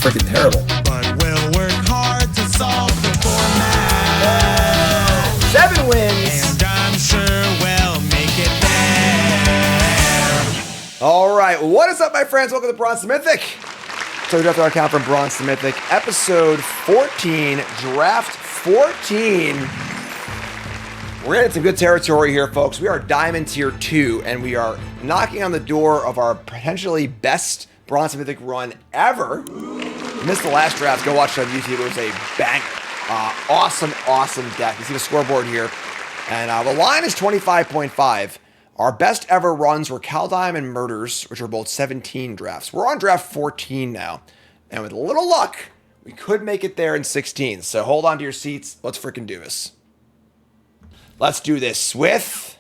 freaking terrible. But we'll work hard to solve the format. 7 wins. And I'm sure we'll make it there. All right, what is up, my friends? Welcome to Bronze To Mythic. So we draft our account from Bronze To Mythic, episode 14, draft 14. We're in some good territory here, folks. We are Diamond Tier 2, and we are knocking on the door of our potentially best Bronze To Mythic run ever. You missed the last draft. Go watch it on YouTube. It was a banger. Awesome deck. You see the scoreboard here. And the line is 25.5. Our best ever runs were Kaldheim and Murders, which are both 17 drafts. We're on draft 14 now. And with a little luck, we could make it there in 16. So hold on to your seats. Let's freaking do this. Let's do this with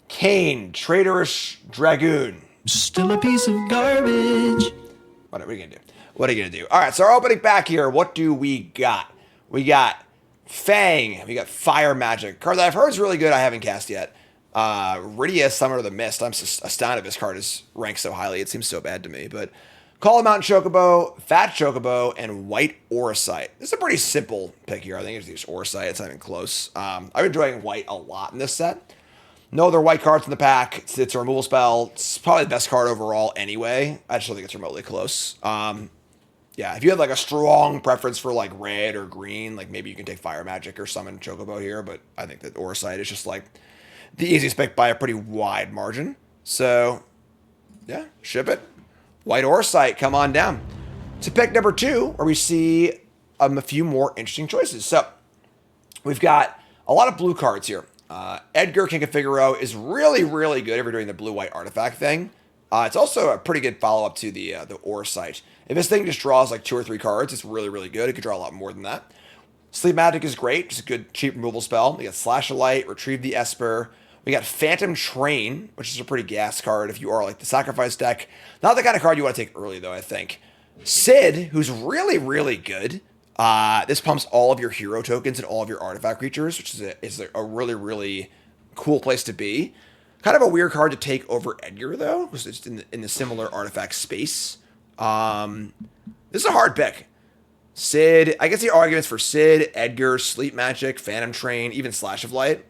Kane, Traitorous Dragoon. Still a piece of garbage. What are you gonna do? What are you gonna do? All right, so our opening back here, what do we got? We got Fang. We got Fire Magic. Card that I've heard is really good. I haven't cast yet. Rydia, Summoner of the Mist. I'm astounded this card is ranked so highly. It seems so bad to me, but Call of Mountain Chocobo, Fat Chocobo, and White Auracite. This is a pretty simple pick here. I think it's just Auracite. It's not even close. I've been enjoying White a lot in this set. No other white cards in the pack. It's a removal spell. It's probably the best card overall anyway. I just don't think it's remotely close. Yeah, if you have like a strong preference for like red or green, like maybe you can take Fire Magic or summon Chocobo here, but I think that Auracite is just like the easiest pick by a pretty wide margin. So, yeah, ship it. White Auracite, come on down. To pick number 2, where we see a few more interesting choices. So, we've got a lot of blue cards here. Edgar, King of Figaro, is really good if you're doing the blue-white artifact thing. It's also a pretty good follow-up to the Auracite. If this thing just draws like 2 or 3 cards, it's really good. It could draw a lot more than that. Sleep Magic is great. Just a good, cheap removal spell. We got Slash of Light, Retrieve the Esper. We got Phantom Train, which is a pretty gas card if you are like the Sacrifice deck. Not the kind of card you want to take early, though, I think. Sid, who's really good. This pumps all of your hero tokens and all of your artifact creatures, which is a really cool place to be. Kind of a weird card to take over Edgar, though, because it's in the similar artifact space. This is a hard pick. Sid, I guess the arguments for Sid, Edgar, Sleep Magic, Phantom Train, even Slash of Light.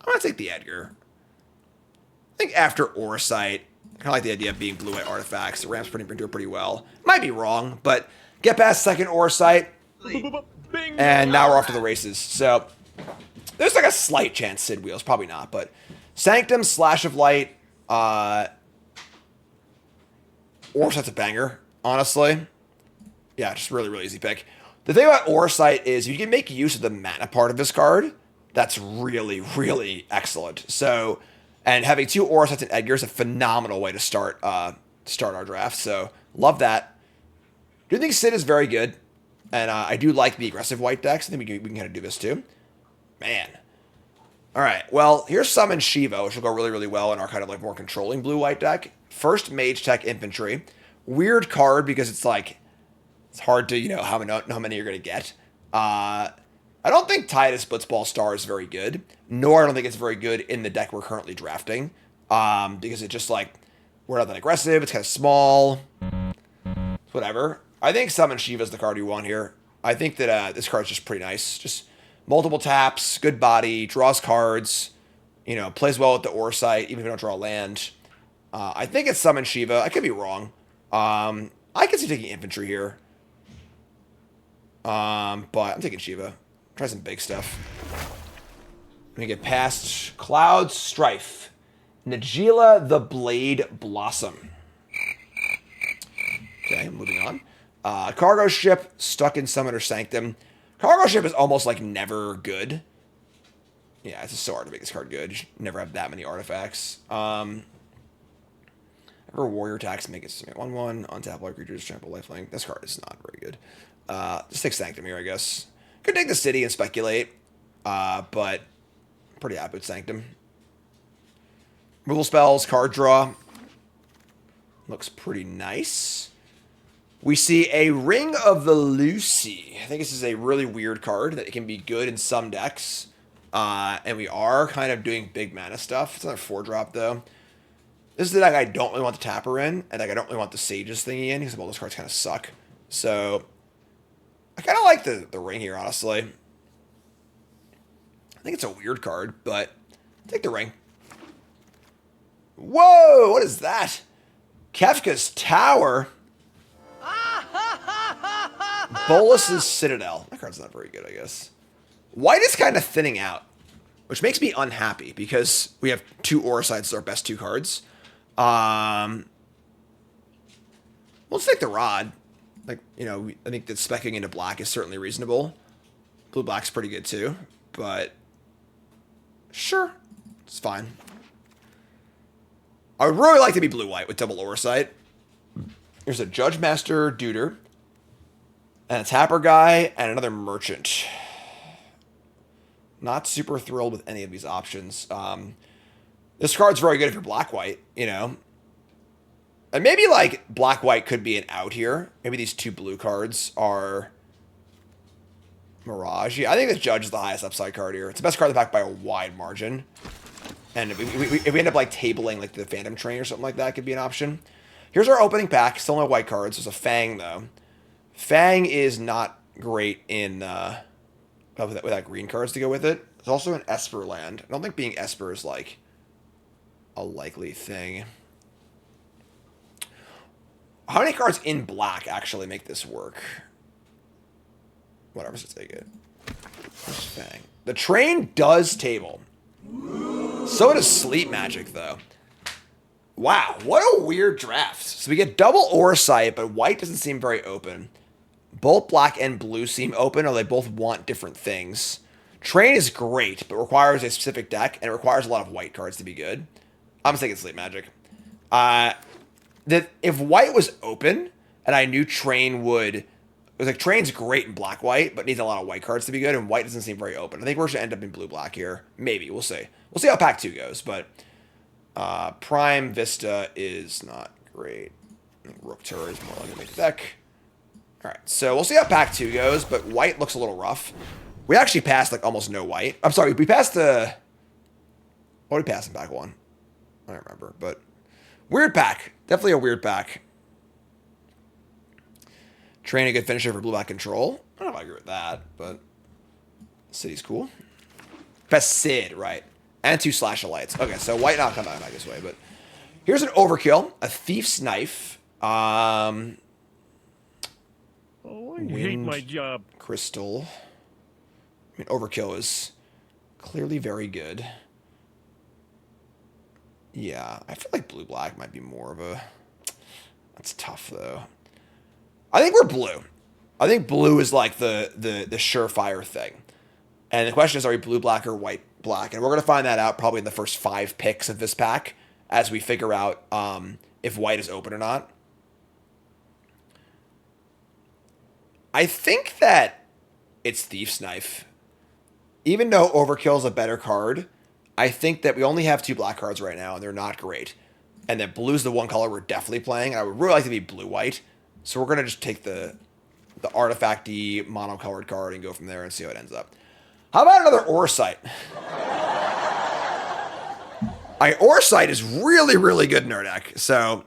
I'm going to take the Edgar. I think after Auracite, I kind of like the idea of being blue-white artifacts. The Ramp's doing pretty well. Might be wrong, but get past second Auracite, and now we're off to the races. So there's like a slight chance Sid wheels, probably not, but Sanctum, Slash of Light, Auracite's a banger, honestly. Yeah, just really easy pick. The thing about Auracite is you can make use of the mana part of this card. That's really excellent. So, and having 2 Auracites and Edgar is a phenomenal way to start our draft. So, love that. Do think Sid is very good, and I do like the aggressive white decks. I think we can kind of do this too. Man. All right. Well, here's Summon Shiva, which will go really well in our kind of like more controlling blue-white deck. First Mage Tech Infantry. Weird card because it's like it's hard to know how many you're gonna get. I don't think Tidus Blitzball Star is very good, nor I don't think it's very good in the deck we're currently drafting, because it's just like, we're not that aggressive, it's kind of small, whatever. I think Summon Shiva is the card you want here. I think that this card's just pretty nice. Just multiple taps, good body, draws cards, plays well with the Auracite, even if you don't draw a land. I think it's Summon Shiva. I could be wrong. I could see taking Infantry here. But I'm taking Shiva. Try some big stuff. I'm going to get past Cloud Strife. Najila the Blade Blossom. Okay, moving on. Cargo Ship, stuck in Summoner Sanctum. Cargo Ship is almost like never good. Yeah, it's just so hard to make this card good. You should never have that many artifacts. Ever Warrior attacks, make it 1/1. Untap all creatures, trample lifelink. This card is not very good. Just take Sanctum here, I guess. Could take the city and speculate, but pretty happy with Sanctum. Removal spells, card draw. Looks pretty nice. We see a Ring of the Lucy. I think this is a really weird card that it can be good in some decks. And we are kind of doing big mana stuff. It's another 4-drop, though. This is the deck I don't really want the Tapper in, and like I don't really want the Sages thingy in, because all those cards kind of suck. So, I kind of like the ring here, honestly. I think it's a weird card, but take the ring. Whoa, what is that? Kefka's Tower. Bolus's Citadel. That card's not very good, I guess. White is kind of thinning out, which makes me unhappy because we have 2 Aura Sides as our best 2 cards. Let's take the Rod. Like, you know, I think that speccing into black is certainly reasonable. Blue-black's pretty good too, but sure, it's fine. I would really like to be blue-white with double Aura Sight. There's a Judge Master Duder, and a Tapper guy, and another Merchant. Not super thrilled with any of these options. This card's very good if you're black-white, you know. And maybe, like, black-white could be an out here. Maybe these 2 blue cards are Mirage. Yeah, I think the Judge is the highest upside card here. It's the best card in the pack by a wide margin. And if we end up, like, tabling, like, the Phantom Train or something like that, could be an option. Here's our opening pack. Still no white cards. There's a Fang, though. Fang is not great in without green cards to go with it. There's also an Esper land. I don't think being Esper is, like, a likely thing. How many cards in black actually make this work? Whatever, let's take it. Where's Fang? The Train does table. So does Sleep Magic, though. Wow, what a weird draft. So we get double Aura Sight, but white doesn't seem very open. Both black and blue seem open, or they both want different things. Train is great, but requires a specific deck, and it requires a lot of white cards to be good. I'm just thinking Sleep Magic. That if white was open, and I knew Train would... It was like, Train's great in black-white, but needs a lot of white cards to be good, and white doesn't seem very open. I think we're going to end up in blue-black here. Maybe, we'll see. We'll see how Pack 2 goes, but... Prime Vista is not great. I think Rook Turret is more like a make deck. Alright, so we'll see how Pack 2 goes, but white looks a little rough. We actually passed, like, almost no white. I'm sorry, we passed the... What did we pass in Pack 1? I don't remember, but... Weird pack. Definitely a weird pack. Train a good finisher for blue-black control. I don't know if I agree with that, but... City's cool. Best Sid, right. And 2 Slash-a-Lights. Okay, so white not come out back this way, but... Here's an Overkill. A Thief's Knife. Oh, I hate my job. Crystal. I mean, Overkill is clearly very good. Yeah, I feel like blue-black might be more of a... That's tough, though. I think we're blue. I think blue is like the surefire thing. And the question is, are we blue-black or white-black? And we're going to find that out probably in the first 5 picks of this pack as we figure out if white is open or not. I think that it's Thief's Knife. Even though Overkill is a better card, I think that we only have 2 black cards right now, and they're not great. And that blue's the one color we're definitely playing, and I would really like to be blue-white. So we're going to just take the artifact-y mono-colored card and go from there and see how it ends up. How about another Aura Sight? Aura Sight is really, really good in our deck. So,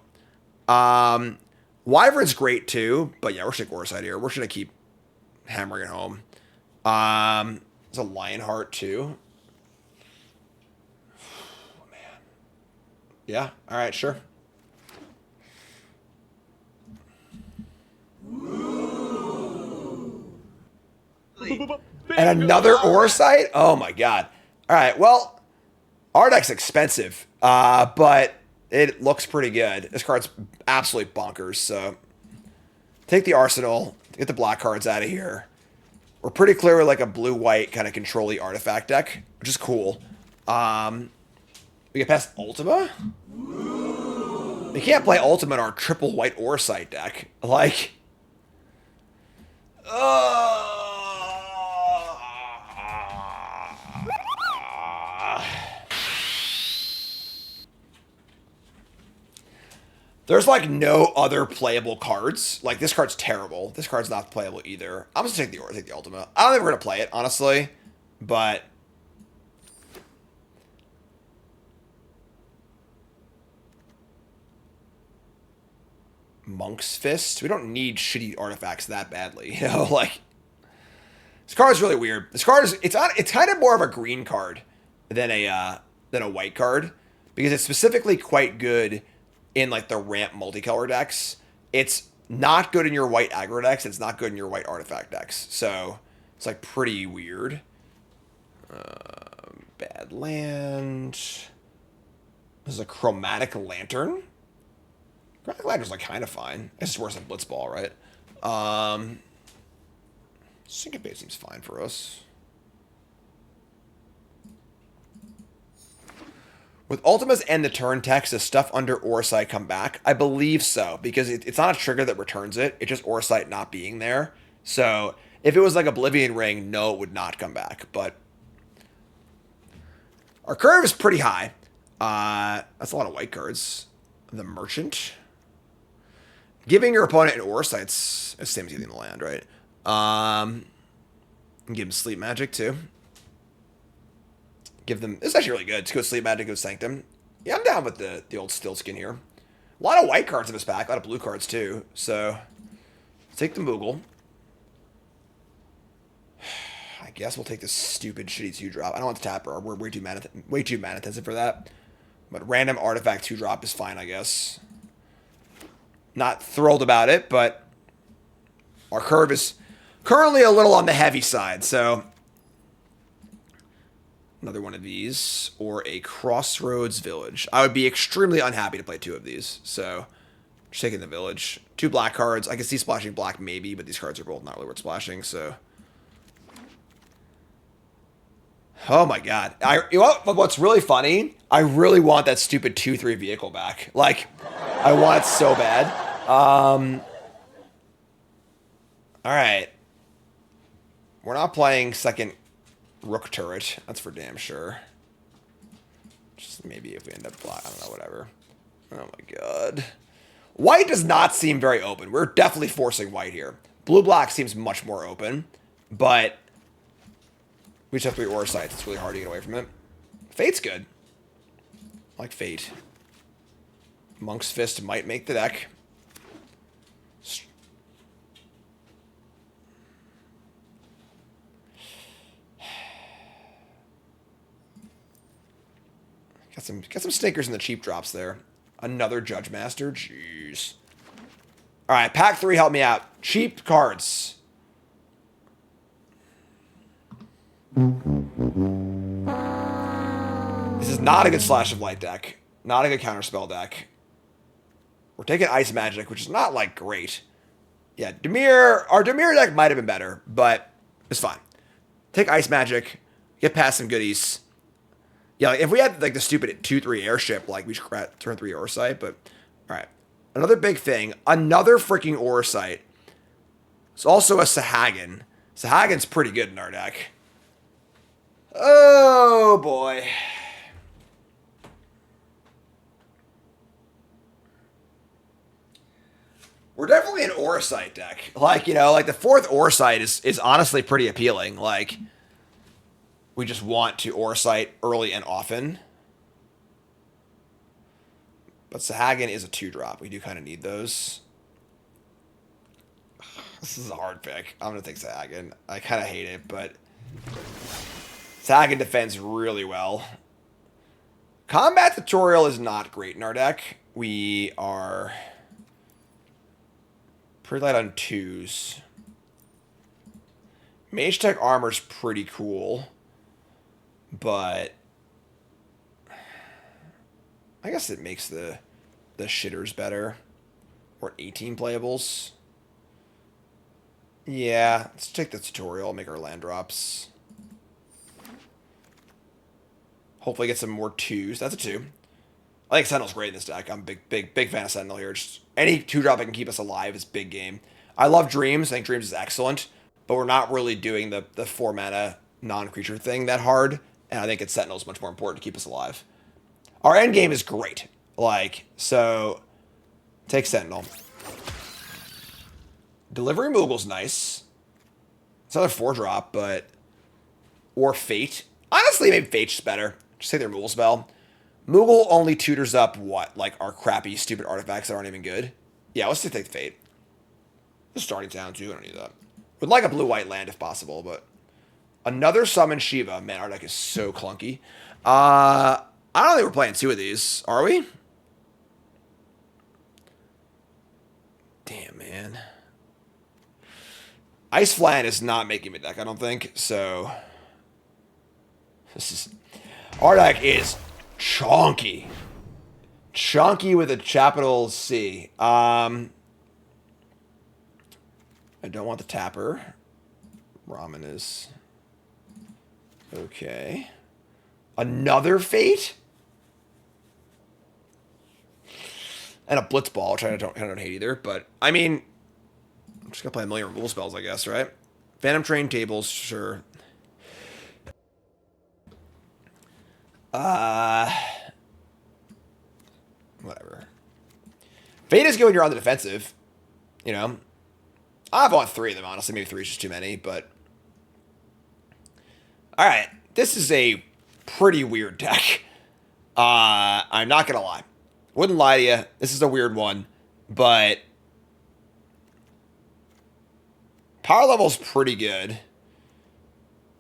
Wyvern's great too, but yeah, we're going to take Aura Sight here. We're just going to keep hammering it home. There's a Lionheart too. Oh, man. Yeah, alright, sure. And another Aura Sight? Oh my god. Alright, well, our deck's expensive, but it looks pretty good. This card's absolutely bonkers, so take the Arsenal, get the black cards out of here. We're pretty clearly like a blue-white kind of control-y artifact deck, which is cool. We get past Ultima? We can't play Ultima in our triple white Aura Sight deck. Like... There's like no other playable cards. Like this card's terrible. This card's not playable either. I'm just gonna take the Ultima. I don't think we're gonna play it, honestly. But Monk's Fist. We don't need shitty artifacts that badly, you know. Like, this card is really weird. This card is it's kind of more of a green card than a white card because it's specifically quite good in like the ramp multicolor decks. It's not good in your white aggro decks. It's not good in your white artifact decks. So it's like pretty weird. Bad land. This is a Chromatic Lantern. Chromatic Lantern's like kind of fine. It's just worse than Blitzball, right? Syncopate seems fine for us. With Ultima's end the turn text, does stuff under Oresight come back? I believe so, because it's not a trigger that returns it. It's just Oresight not being there. So if it was like Oblivion Ring, no, it would not come back. But our curve is pretty high. That's a lot of white cards. The Merchant. Giving your opponent an Oresight's the same as getting the land, right? Give them Sleep Magic, too. Give them... This is actually really good. To go Sleep Magic, go Sanctum. Yeah, I'm down with the old Still Skin here. A lot of white cards in this pack. A lot of blue cards, too. So, take the Moogle. I guess we'll take this stupid, shitty 2-drop. I don't want to tap her. We're way too mana intensive for that. But random artifact 2-drop is fine, I guess. Not thrilled about it, but our curve is currently a little on the heavy side, so another one of these or a Crossroads Village. I would be extremely unhappy to play 2 of these, so just taking the Village. 2 black cards. I can see splashing black maybe, but these cards are both not really worth splashing, so. Oh my god. You know what's really funny? I really want that stupid 2/3 vehicle back. Like, I want it so bad. Alright. We're not playing second Rook turret. That's for damn sure. Just maybe if we end up black. I don't know, whatever. Oh my god. White does not seem very open. We're definitely forcing white here. Blue-black seems much more open, but we just have 3 Oresights. It's really hard to get away from it. Fate's good. I like Fate. Monk's Fist might make the deck. Got some stinkers in the cheap drops there. Another Judge Master. Jeez. Alright, pack 3, help me out. Cheap cards. This is not a good Slash of Light deck. Not a good Counterspell deck. We're taking Ice Magic, which is not, like, great. Yeah, our Dimir deck might have been better, but it's fine. Take Ice Magic, get past some goodies. Yeah, like, if we had, like, the stupid 2/3 airship, like, we should turn 3 Oresight, but, alright. Another big thing, another freaking Oresight. It's also a Sahagin. Sahagin's pretty good in our deck. Oh, boy. We're definitely an Oresight deck. Like, you know, like the 4th Oresight is honestly pretty appealing. Like, we just want to Oresight early and often. But Sahagin is a 2-drop. We do kind of need those. This is a hard pick. I'm going to take Sahagin. I kind of hate it, but Sahagin defends really well. Combat Tutorial is not great in our deck. We are pretty light on 2s. Mage Tech Armor's pretty cool, but I guess it makes the shitters better. Or 18 playables. Yeah, let's take the tutorial, make our land drops. Hopefully get some more 2s. That's a 2. I think Sentinel's great in this deck. I'm a big fan of Sentinel here. Just any 2-drop that can keep us alive is big game. I love Dreams. I think Dreams is excellent, but we're not really doing the 4-mana non-creature thing that hard, and I think it's Sentinel is much more important to keep us alive. Our end game is great. Like, so take Sentinel. Delivery Moogle's nice. It's another 4-drop, but or Fate. Honestly, maybe Fate's just better. Just take their Moogle spell. Moogle only tutors up what? Like our crappy, stupid artifacts that aren't even good. Yeah, let's just take Fate. The starting town too. I don't need that. Would like a blue-white land if possible, but another summon Shiva. Man, our deck is so clunky. I don't think we're playing two of these, are we? Damn, man. Ice Flan is not making my deck, I don't think. So this is our deck is chonky. Chonky with a capital C. I don't want the tapper. Ramen is okay. Another Fate? And a Blitzball, which I don't hate either. But, I mean, I'm just going to play a million removal spells, I guess, right? Phantom Train tables, sure. Whatever. Fate is good when you're on the defensive. You know? I've won 3 of them, honestly. Maybe 3 is just too many, but... Alright. This is a pretty weird deck. I'm not going to lie. Wouldn't lie to you. This is a weird one, but... Power level's pretty good.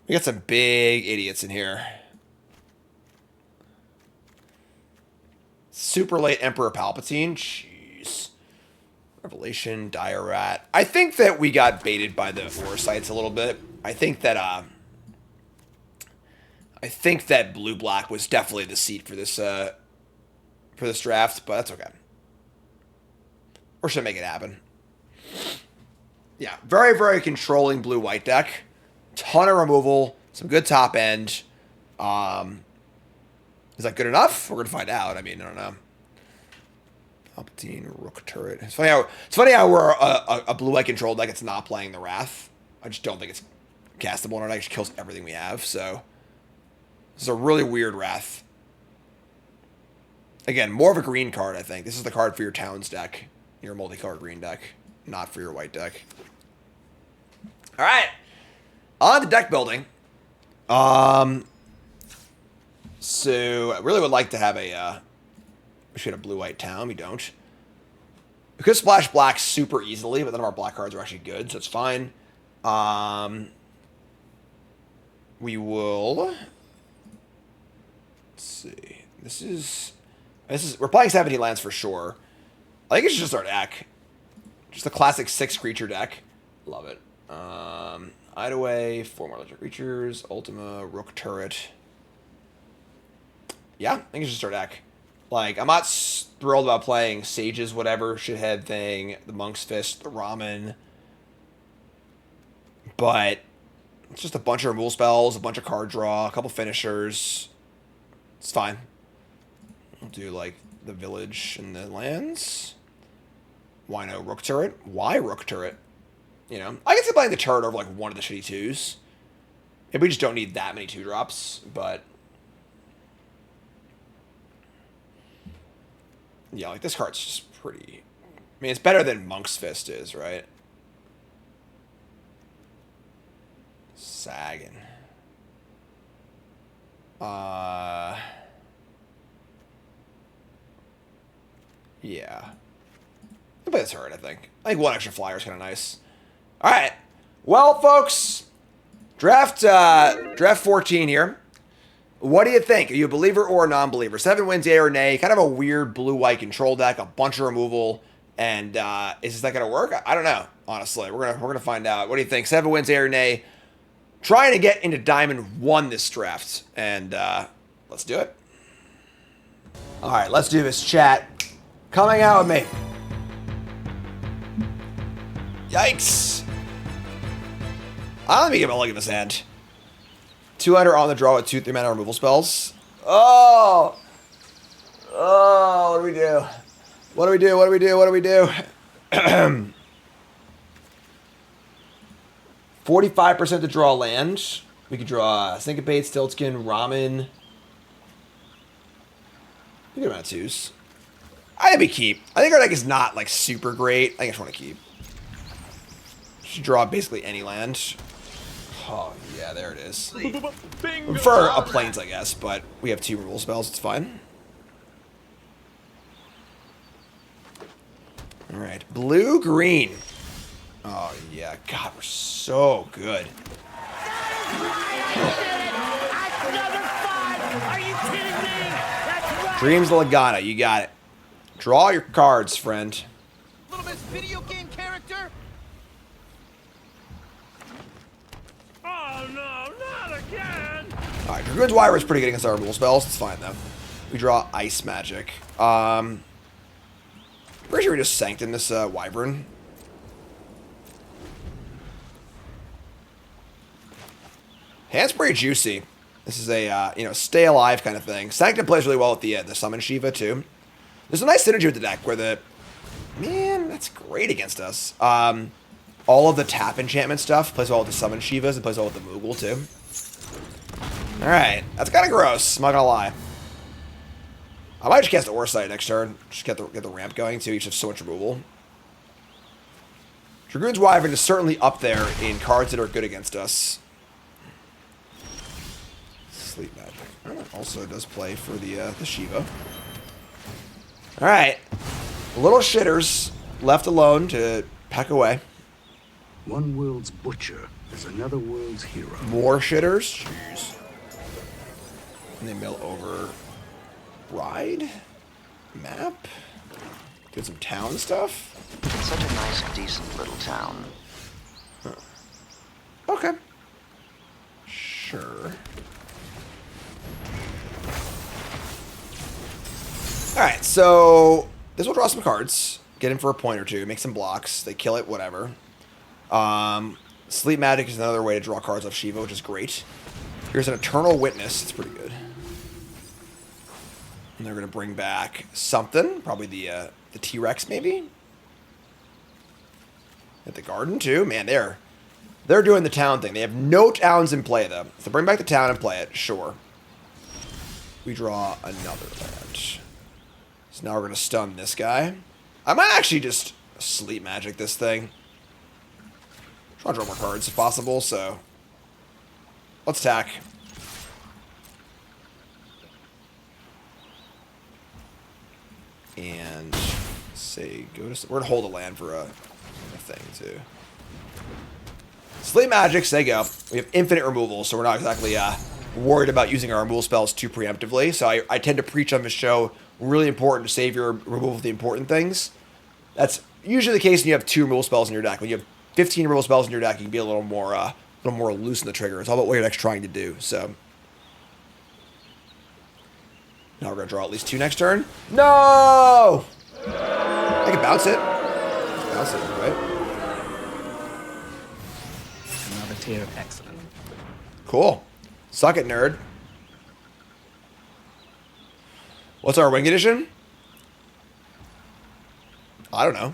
We got some big idiots in here. Super late Emperor Palpatine. Jeez. Revelation, Dire Rat. I think that we got baited by the Foresights a little bit. I think that blue-black was definitely the seat for this draft, but that's okay. Or should I make it happen? Yeah, very, very controlling blue-white deck. Ton of removal, some good top end. Is that good enough? We're gonna find out. I mean, I don't know. Palpatine, Rook Turret. It's funny how we're a blue-white controlled deck. It's not playing the Wrath. I just don't think it's castable in our deck. It just kills everything we have. So this is a really weird Wrath. Again, more of a green card. I think this is the card for your Towns deck, your multicolored green deck, not for your white deck. All right, on to deck building. So I really would like to have a, we should have a blue-white town. We don't. We could splash black super easily, but none of our black cards are actually good, so it's fine. We will, let's see. This is, we're playing 17 lands for sure. I think it's just our deck. Just a classic 6 creature deck. Love it. Hideaway, 4 more electric creatures, Ultima, Rook Turret. Yeah, I think it's just our deck. Like, I'm not thrilled about playing Sages, whatever, shithead thing, the Monk's Fist, the Ramen. But it's just a bunch of removal spells, a bunch of card draw, a couple finishers. It's fine. We'll do, like, the village and the lands. Why no Rook Turret? Why Rook Turret? You know, I can see playing the turret over, like, one of the shitty 2s. Maybe we just don't need that many 2-drops, but... Yeah, like, this card's just pretty... I mean, it's better than Monk's Fist is, right? Sagging. Yeah. I'll play the turret, I think. I think one extra flyer is kind of nice. All right. Well, folks, draft 14 here. What do you think? Are you a believer or a non-believer? 7 wins, yay or nay. Kind of a weird blue-white control deck, a bunch of removal, and is this deck gonna work? I don't know. Honestly, we're gonna find out. What do you think? 7 wins, yay or nay? Trying to get into Diamond 1 this draft, and let's do it. All right, let's do this, chat. Coming out with me. Yikes. Let me give a look at this hand. 200 on the draw with 2 3-mana removal spells. Oh! Oh, what do we do? What do we do? What do we do? What do we do? 45% to draw land. We could draw Syncopate, Stiltskin, Ramen. We could run 2s. I think we keep. I think our deck is not, like, super great. I think I just want to keep. Should draw basically any land. Oh, yeah, there it is. For a Plains, I guess, but we have 2 removal spells. It's fine. All right, blue green. Oh yeah, God, we're so good. Are you kidding me? That's right. Dreams Lagana, you got it. Draw your cards, friend. Little Miss video game character? Oh no, not again. All right, Dragoon's Wyvern is pretty good against our rule spells. It's fine though. We draw Ice Magic. Pretty sure we just sanctioned this Wyvern. Hand's pretty juicy. This is a stay alive kind of thing. Sanctum plays really well with the Summon Shiva too. There's a nice synergy with the deck where that's great against us. All of the tap enchantment stuff plays well with the Summon Shivas and plays well with the Moogle too. All right, that's kind of gross. I'm not gonna lie. I might just cast the Orsight next turn. Just get the ramp going too. Each have so much removal. Dragoon's Wyvern is certainly up there in cards that are good against us. Sleep Magic. Oh, also does play for the Shiva. All right, little shitters left alone to peck away. One world's butcher is another world's hero. More shitters. Jeez. And they mill over. Ride? Map? Get some town stuff? It's such a nice, decent little town. Huh. Okay. Sure. Alright, so this will draw some cards. Get in for a point or two. Make some blocks. They kill it, whatever. Sleep Magic is another way to draw cards off Shiva, which is great. Here's an Eternal Witness. It's pretty good. And they're going to bring back something. Probably the T-Rex, maybe? At the Garden, too. Man, they're doing the town thing. They have no towns in play, though. So bring back the town and play it. Sure. We draw another land. So now we're going to stun this guy. I might actually just Sleep Magic this thing. Try to draw more cards if possible, so... Let's attack. And say go to... We're going to hold a land for a thing, too. Sleep Magic, say go. We have infinite removal, so we're not exactly worried about using our removal spells too preemptively. So I tend to preach on this show, really important to save your removal of the important things. That's usually the case when you have 2 removal spells in your deck. When you have 15 removal spells in your deck, you can be a little more loose in the trigger. It's all about what your deck's trying to do. So now we're gonna draw at least 2 next turn. No! I can bounce it. Bounce it, right? Another tier of excellent. Cool. Suck it, nerd. What's our wing condition? I don't know.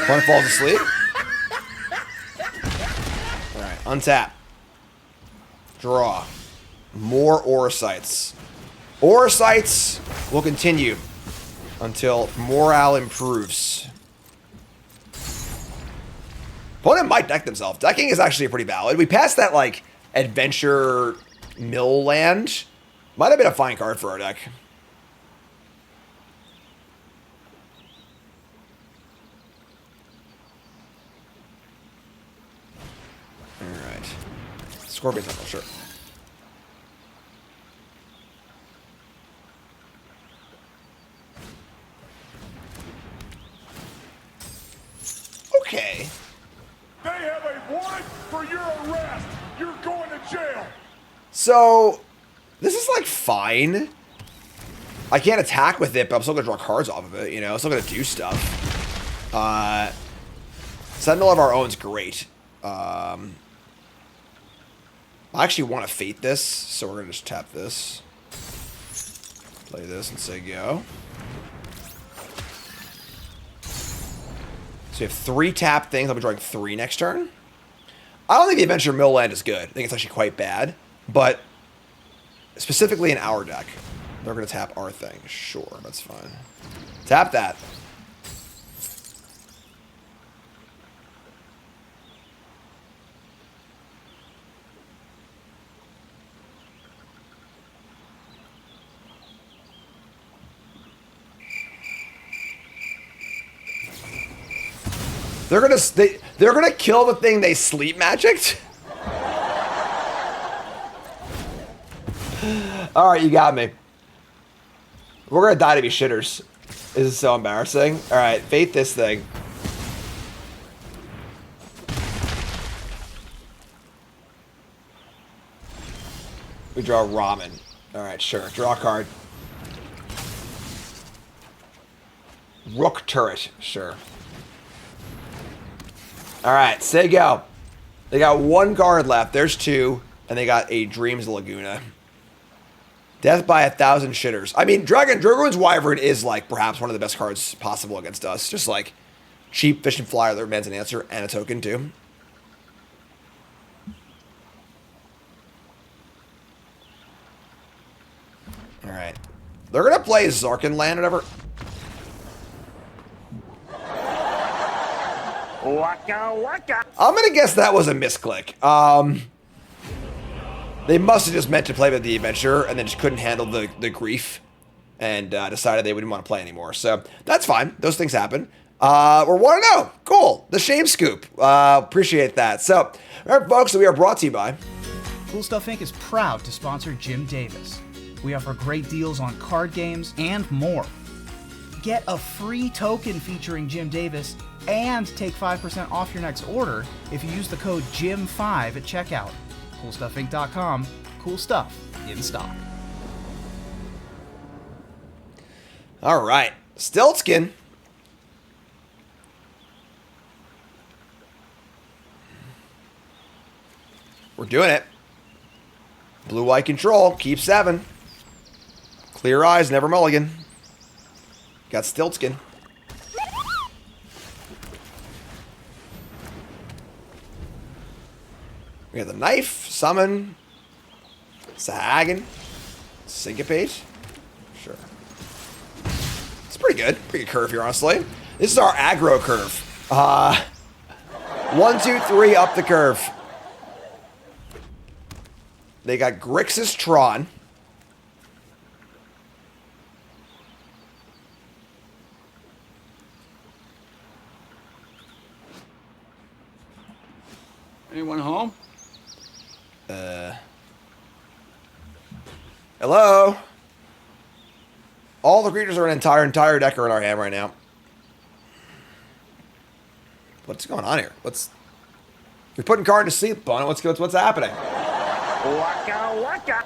One falls asleep. Alright, untap. Draw. More Orsights. Orsights will continue until morale improves. Opponent might deck themselves. Decking is actually pretty valid. We passed that, like, adventure mill land. Might have been a fine card for our deck. Alright. Scorpion's Knuckle, sure. Okay. They have a warrant for your arrest. You're going to jail. So, this is, like, fine. I can't attack with it, but I'm still going to draw cards off of it, you know? I'm still going to do stuff. Sentinel of Our Own is great. I actually want to Fate this, so we're going to just tap this. Play this and say go. So we have 3 tap things. I'll be drawing 3 next turn. I don't think the Adventure Mill land is good. I think it's actually quite bad. But specifically in our deck, they're going to tap our thing. Sure, that's fine. Tap that. They're gonna kill the thing they sleep magicked. All right, you got me. We're gonna die to be shitters. This is so embarrassing. All right, fate this thing. We draw ramen. All right, sure. Draw a card. Rook turret. Sure. All right, say go. They got one card left. There's two, and they got a Dreams Laguna. Death by 1,000 shitters. I mean, Dragoon's Wyvern is like perhaps one of the best cards possible against us. Just like cheap fish and flyer that demands an answer and a token too. All right, they're gonna play Zarkin land, whatever. Waka waka. I'm gonna guess that was a misclick. They must have just meant to play with the adventure and then just couldn't handle the grief and decided they wouldn't want to play anymore. So that's fine. Those things happen. We're 1-0. Cool. The shame scoop. Appreciate that. So, all right, folks, so we are brought to you by Cool Stuff Inc. is proud to sponsor Jim Davis. We offer great deals on card games and more. Get a free token featuring Jim Davis and take 5% off your next order if you use the code JIM5 at checkout. CoolStuffInc.com. Cool stuff in stock. All right, Stiltskin. We're doing it. Blue-white control. Keep 7. Clear eyes, never mulligan. Got Stiltskin. We got the knife, summon, Sahagin, syncopate. Sure. It's pretty good. Pretty good curve here, honestly. This is our aggro curve. 1, 2, 3 up the curve. They got Grixis Tron. Anyone home? Hello? All the creatures are an entire deck are in our hand right now. What's going on here? You're putting card to sleep on it. What's happening? Waka waka.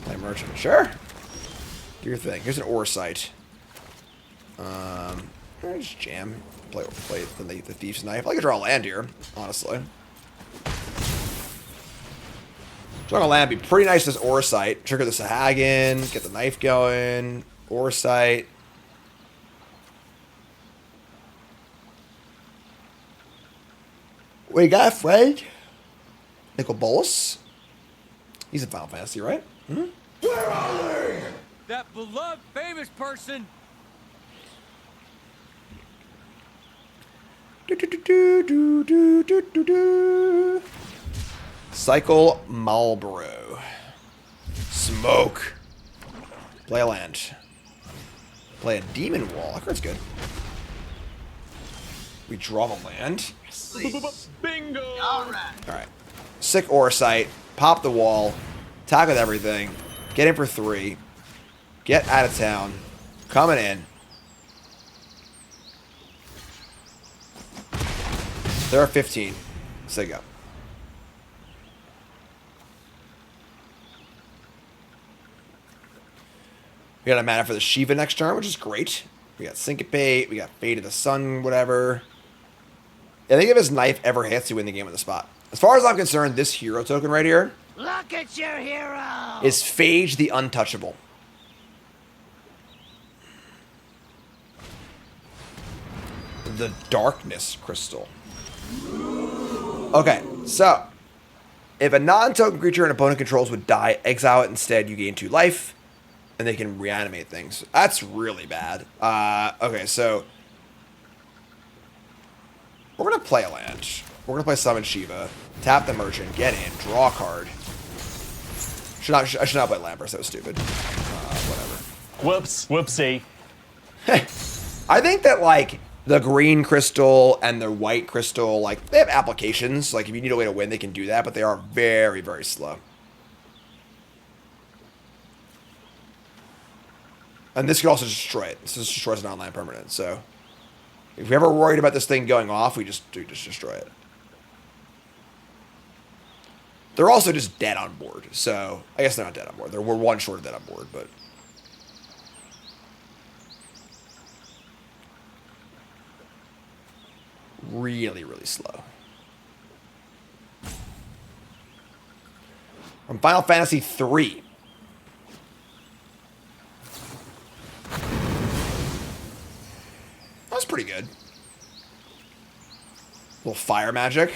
Play merchant. Sure. Do your thing. Here's an Orsight. Just jam. Play the Thief's Knife. I like to draw a land here, honestly. Drawing a land would be pretty nice as Orsight. Trigger the Sahagin. Get the knife going. Orsight. We got Fred. Nicol Bolas. He's in Final Fantasy, right? Hmm? Where are they? That beloved famous person. Cycle Marlboro. Smoke. Play a land. Play a Demon Wall. That card's good. We draw the land. Bingo! Alright. Sick Orsight. Pop the wall. Attack with everything. Get in for 3. Get out of town. Coming in. There are 15. Say go. We got a mana for the Shiva next turn, which is great. We got Syncopate. We got Fate of the Sun, whatever. I think if his knife ever hits, he win the game on the spot. As far as I'm concerned, this hero token right here Look at your hero. is Phage the Untouchable. The Darkness Crystal. Okay, so if a non-token creature an opponent controls would die, exile it instead. You gain 2 life, and they can reanimate things. That's really bad. Okay, so we're gonna play a land. We're gonna play Summon Shiva, tap the Merchant, get in, draw a card. I should not play Lampress. That was stupid. Whatever. Whoops. Whoopsie. I think that, like, the green crystal and the white crystal, like, they have applications. Like, if you need a way to win, they can do that, but they are very, very slow. And this could also destroy it. This just destroys an online permanent, so if we're ever worried about this thing going off, we just destroy it. They're also just dead on board, so I guess they're not dead on board. We're one short of dead on board, but really, really slow. From Final Fantasy III. That was pretty good. A little fire magic.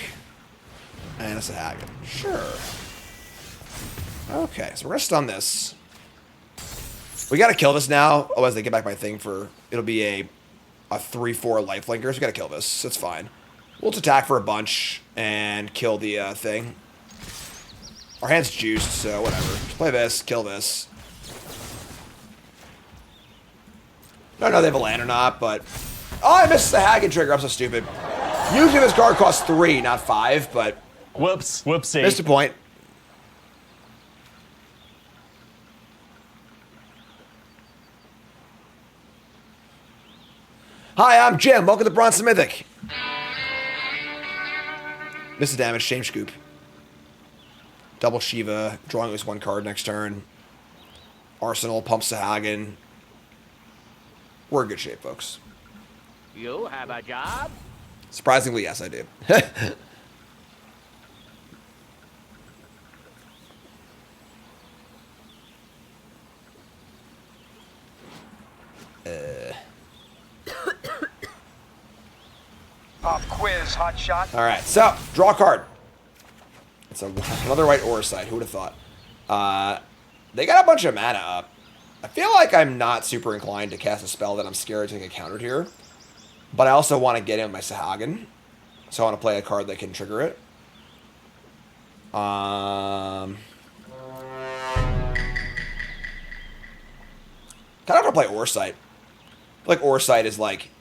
And it's a Hagen. Sure. Okay, so we're going to stun this. We got to kill this now. Otherwise, they get back my thing for... It'll be a 3-4 lifelinker. So we got to kill this. That's fine. We'll just attack for a bunch and kill the thing. Our hand's juiced, so whatever. Just play this, kill this. I don't know if they have a land or not, but... Oh, I missed the Hagen trigger. I'm so stupid. Usually this card costs 3, not 5, but... Whoops. Whoopsie. Missed a point. Hi, I'm Jim. Welcome to Bronze To Mythic. Missed the damage. Shame Scoop. Double Shiva. Drawing at least 1 card next turn. Arsenal. Pumps Sahagin. We're in good shape, folks. You have a job? Surprisingly, yes, I do. Pop quiz, hot shot. All right, so draw a card. It's another white Orsite. Who would have thought? They got a bunch of mana up. I feel like I'm not super inclined to cast a spell that I'm scared to get countered here, but I also want to get in my Sahagin, so I want to play a card that can trigger it. Kind of want to play Orsite. I feel like Orsite is like,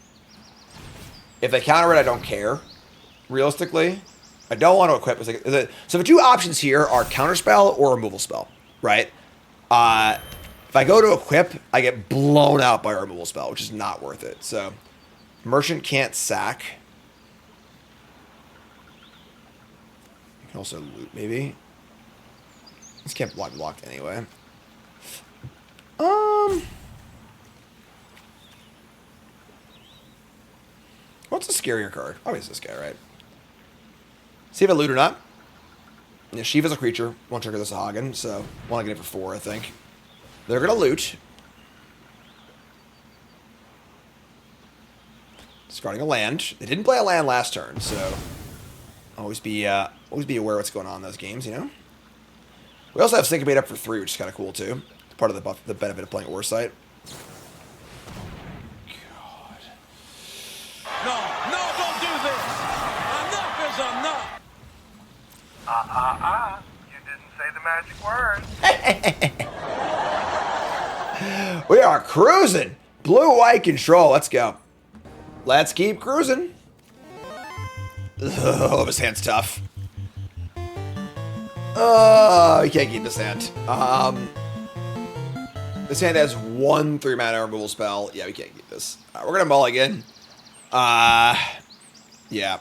if they counter it, I don't care. Realistically, I don't want to equip. So the two options here are counterspell or removal spell, right? If I go to equip, I get blown out by a removal spell, which is not worth it. So Merchant can't sack. You can also loot, maybe. This can't be blocked anyway. What's a scarier card? Obviously this guy, right? See if I loot or not. Yeah, Shiva's a creature. Won't trigger the Sahagin, so want to get it for 4, I think. They're going to loot. Discarding a land. They didn't play a land last turn, so always be aware what's going on in those games, you know? We also have Syncopate up for 3, which is kind of cool, too. It's part of the benefit of playing Orsite. No, don't do this. Enough is enough. You didn't say the magic word. We are cruising. Blue-white control. Let's go. Let's keep cruising. Oh, this hand's tough. Oh, you can't keep this hand. This hand has 1 3-mana removal spell. Yeah, we can't keep this. All right, we're going to mulligan. Yeah.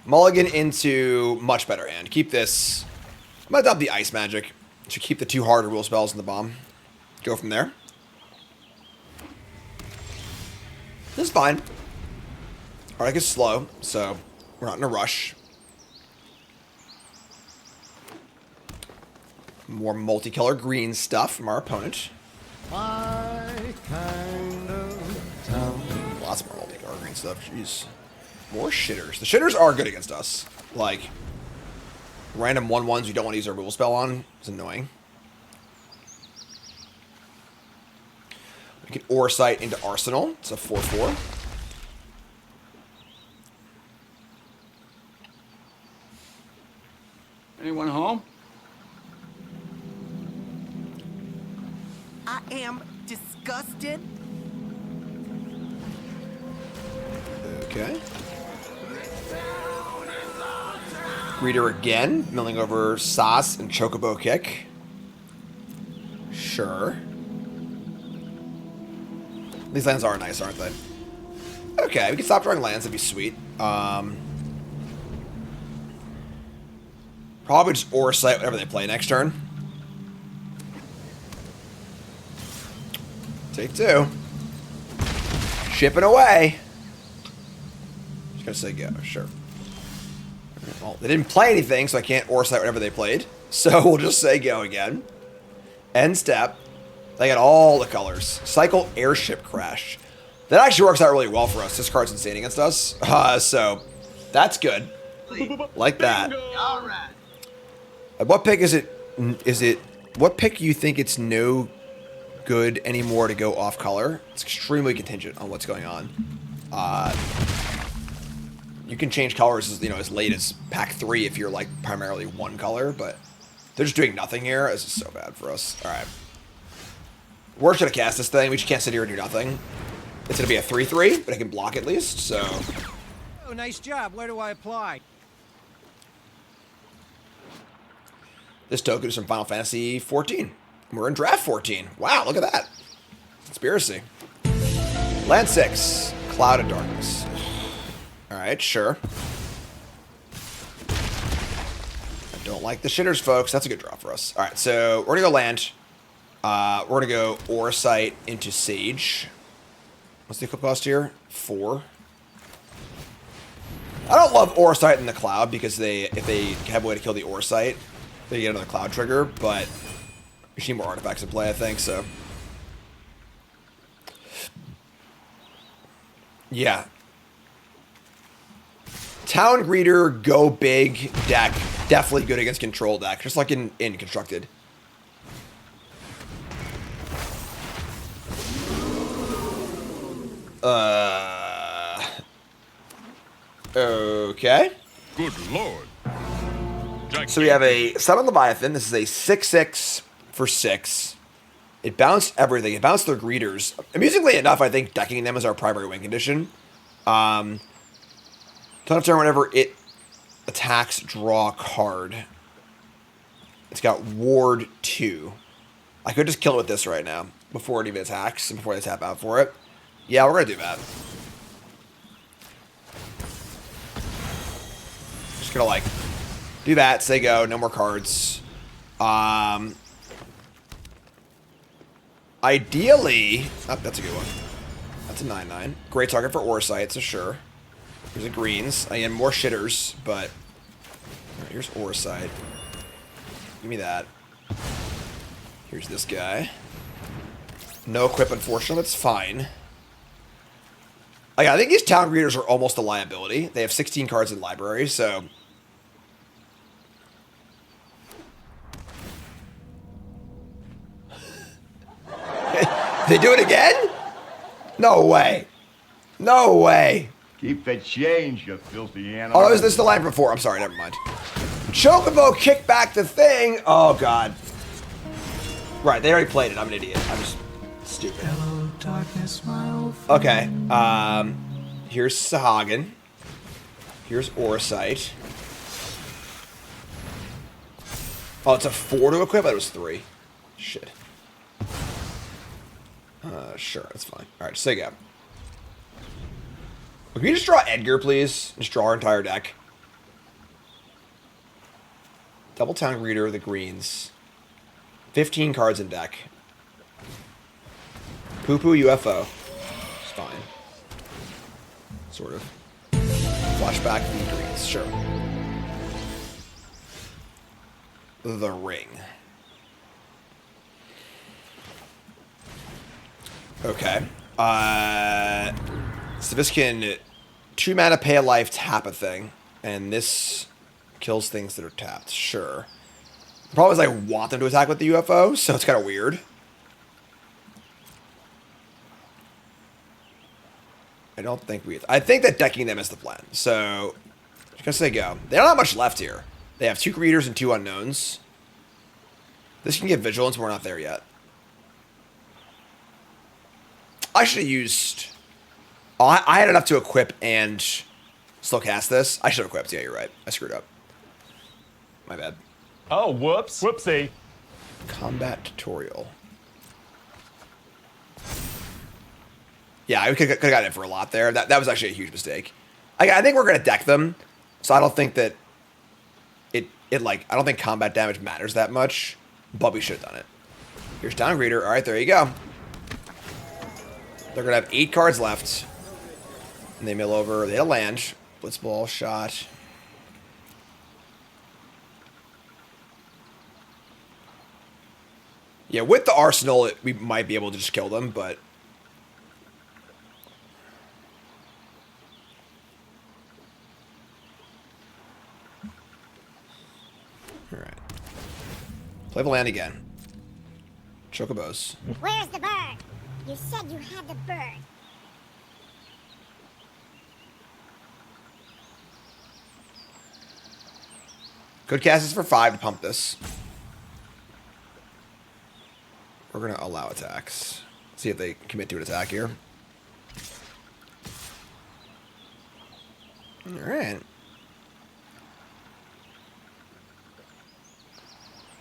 Mulligan into much better hand. Keep this. I'm going to dump the ice magic to keep the 2 hard removal spells in the bomb. Go from there. This is fine. Our deck is slow, so we're not in a rush. More multicolor green stuff from our opponent. Lots more multicolor green stuff. Jeez. More shitters. The shitters are good against us. Like, random 1/1s you don't want to use a removal spell on. It's annoying. We can Orsite into Arsenal. It's a 4/4. Anyone home? I am disgusted. Okay. Greeter again, milling over Sauce and Chocobo Kick. Sure. These lands are nice, aren't they? Okay, we can stop drawing lands. That'd be sweet. Probably just Auracite whatever they play next turn. Take 2. Shipping away. Just gonna say go, sure. Well, they didn't play anything, so I can't Auracite whatever they played. So we'll just say go again. End step. They got all the colors. Cycle Airship Crash. That actually works out really well for us. This card's insane against us. So that's good. Like that. All right. What pick is it? What pick you think it's no good anymore to go off color? It's extremely contingent on what's going on. You can change colors as late as pack 3 if you're like primarily one color, but they're just doing nothing here. This is so bad for us. All right. We're just gonna cast this thing. We just can't sit here and do nothing. It's gonna be a 3/3, but I can block at least, so. Oh, nice job. Where do I apply? This token is from Final Fantasy 14. We're in draft 14. Wow, look at that. Conspiracy. Land 6. Cloud of Darkness. Alright, sure. I don't like the shitters, folks. That's a good draw for us. Alright, so we're gonna go land. We're gonna go Auracite into Sage. What's the equip cost here? 4. I don't love Auracite in the Cloud because if they have a way to kill the Auracite, they get another Cloud trigger, but we need more artifacts in play, I think, so. Yeah. Town Greeter, go big deck. Definitely good against control deck, just like in Constructed. Okay. Good lord. So we have a Summon Leviathan. This is a 6/6 for 6. It bounced everything. It bounced their greeters. Amusingly enough, I think decking them is our primary win condition. Ton of turn whenever it attacks, draw a card. It's got Ward 2. I could just kill it with this right now before it even attacks and before they tap out for it. Yeah, we're going to do that. Just going to, like, do that, say go, no more cards. Ideally... Oh, that's a good one. That's a 9/9. Great target for Auracite, so sure. Here's a greens. Again, more shitters, but... Alright, here's Auracite. Give me that. Here's this guy. No equip, unfortunately. That's fine. Like, I think these town greeters are almost a liability. They have 16 cards in library, so... They do it again? No way. No way. Keep the change, you filthy animal. Oh, this is the line before. I'm sorry, never mind. Chocobo kick back the thing. Oh, God. Right, they already played it. I'm an idiot. I'm just stupid. Hello, darkness, my old friend. Okay. Here's Sahagin. Here's Auracite. Oh, it's a 4 to equip? I thought it was 3. Shit. Sure, that's fine. Alright, say go. Can we just draw Edgar, please? Just draw our entire deck. Double Town Greeter, the greens. 15 cards in deck. Poo-poo UFO. It's fine. Sort of. Flashback the greens, sure. The ring. Okay. So this can 2 mana, pay a life, tap a thing. And this kills things that are tapped. Sure. The problem is I want them to attack with the UFO, so it's kind of weird. I think that decking them is the plan. So, I'm just gonna say go. They don't have much left here. They have 2 greeters and 2 unknowns. This can get vigilance, but we're not there yet. I should have used... Oh, I had enough to equip and still cast this. I should have equipped. Yeah, you're right. I screwed up. My bad. Oh, whoops. Whoopsie. Combat tutorial. Yeah, we could have gotten it for a lot there. That was actually a huge mistake. I think we're going to deck them, so I don't think that I don't think combat damage matters that much, but we should have done it. Here's Downgreeter. All right, there you go. They're going to have 8 cards left. And they mill over. They had a land. Blitzball, shot. Yeah, with the arsenal, we might be able to just kill them, but... Alright. Play the land again. Chocobos. Where's the bird? You said you had the bird. Could cast this for 5 to pump this. We're going to allow attacks. See if they commit to an attack here. Alright.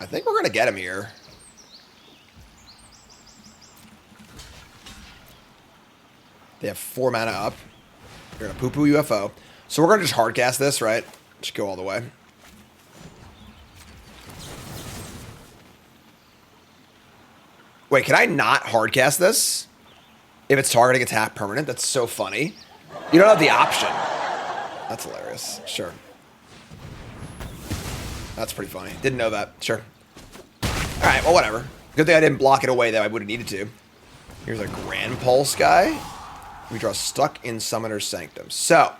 I think we're going to get him here. They have 4 mana up. They're going to poo-poo UFO. So we're going to just hardcast this, right? Just go all the way. Wait, can I not hardcast this? If it's targeting attack permanent? That's so funny. You don't have the option. That's hilarious. Sure. That's pretty funny. Didn't know that. Sure. Alright, well, whatever. Good thing I didn't block it away that I would have needed to. Here's a Grand Pulse guy. We draw Stuck in Summoner's Sanctum. So,